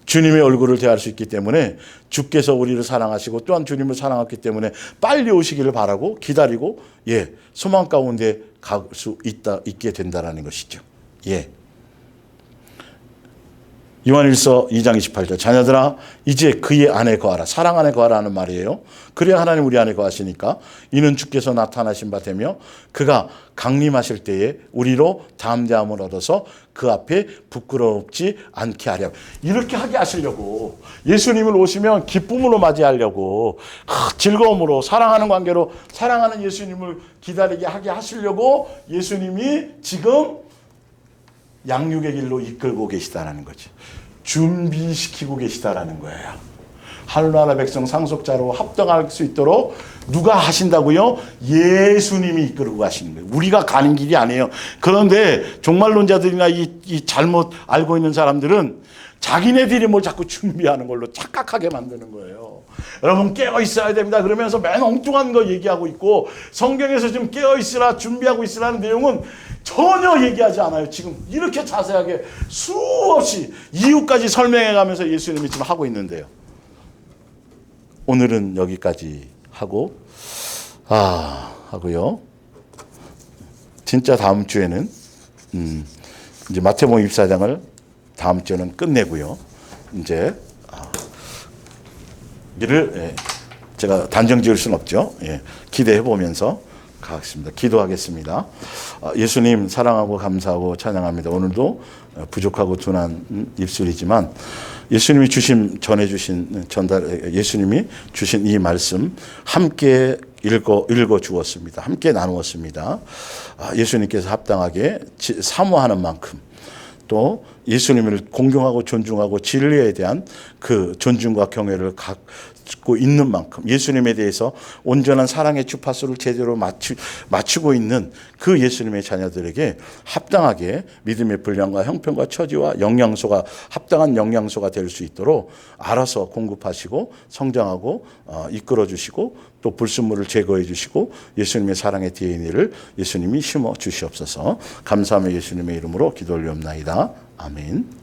주님의 얼굴을 대할 수 있기 때문에, 주께서 우리를 사랑하시고 또한 주님을 사랑했기 때문에 빨리 오시기를 바라고 기다리고 소망 가운데 갈 수 있게 된다라는 것이죠. 요한일서 2장 28절. 자녀들아 이제 그의 안에 거하라. 사랑 안에 거하라 하는 말이에요. 그래야 하나님 우리 안에 거하시니까 이는 주께서 나타나신 바 되며 그가 강림하실 때에 우리로 담대함을 얻어서 그 앞에 부끄럽지 않게 하려. 이렇게 하게 하시려고, 예수님을 오시면 기쁨으로 맞이하려고, 즐거움으로 사랑하는 관계로 사랑하는 예수님을 기다리게 하게 하시려고 예수님이 지금 양육의 길로 이끌고 계시다라는 거죠. 준비시키고 계시다라는 거예요. 하늘나라 백성 상속자로 합당할 수 있도록 누가 하신다고요? 예수님이 이끌고 가시는 거예요. 우리가 가는 길이 아니에요. 그런데 종말론자들이나 이 잘못 알고 있는 사람들은 자기네들이 뭘 자꾸 준비하는 걸로 착각하게 만드는 거예요. 여러분 깨어 있어야 됩니다. 그러면서 맨 엉뚱한 거 얘기하고 있고, 성경에서 지금 깨어 있으라 준비하고 있으라는 내용은 전혀 얘기하지 않아요. 지금 이렇게 자세하게 수없이 이유까지 설명해 가면서 예수님이 지금 하고 있는데요. 오늘은 여기까지 하고요. 진짜 다음 주에는 이제 마태복음 24장을 다음 주에는 끝내고요. 이제 이를 제가 단정 지을 수는 없죠. 기대해 보면서 가겠습니다. 기도하겠습니다. 예수님 사랑하고 감사하고 찬양합니다. 오늘도 부족하고 둔한 입술이지만 예수님이 예수님이 주신 이 말씀 함께 읽어 주었습니다. 함께 나누었습니다. 예수님께서 합당하게 사모하는 만큼, 또 예수님을 공경하고 존중하고 진리에 대한 그 존중과 경외를 갖고 있는 만큼, 예수님에 대해서 온전한 사랑의 주파수를 제대로 맞추고 있는 그 예수님의 자녀들에게 합당하게 믿음의 분량과 형편과 처지와 영양소가 합당한 영양소가 될 수 있도록 알아서 공급하시고 성장하고 이끌어 주시고, 또 불순물을 제거해 주시고 예수님의 사랑의 DNA를 예수님이 심어 주시옵소서. 감사하며 예수님의 이름으로 기도 올리옵나이다. 아멘.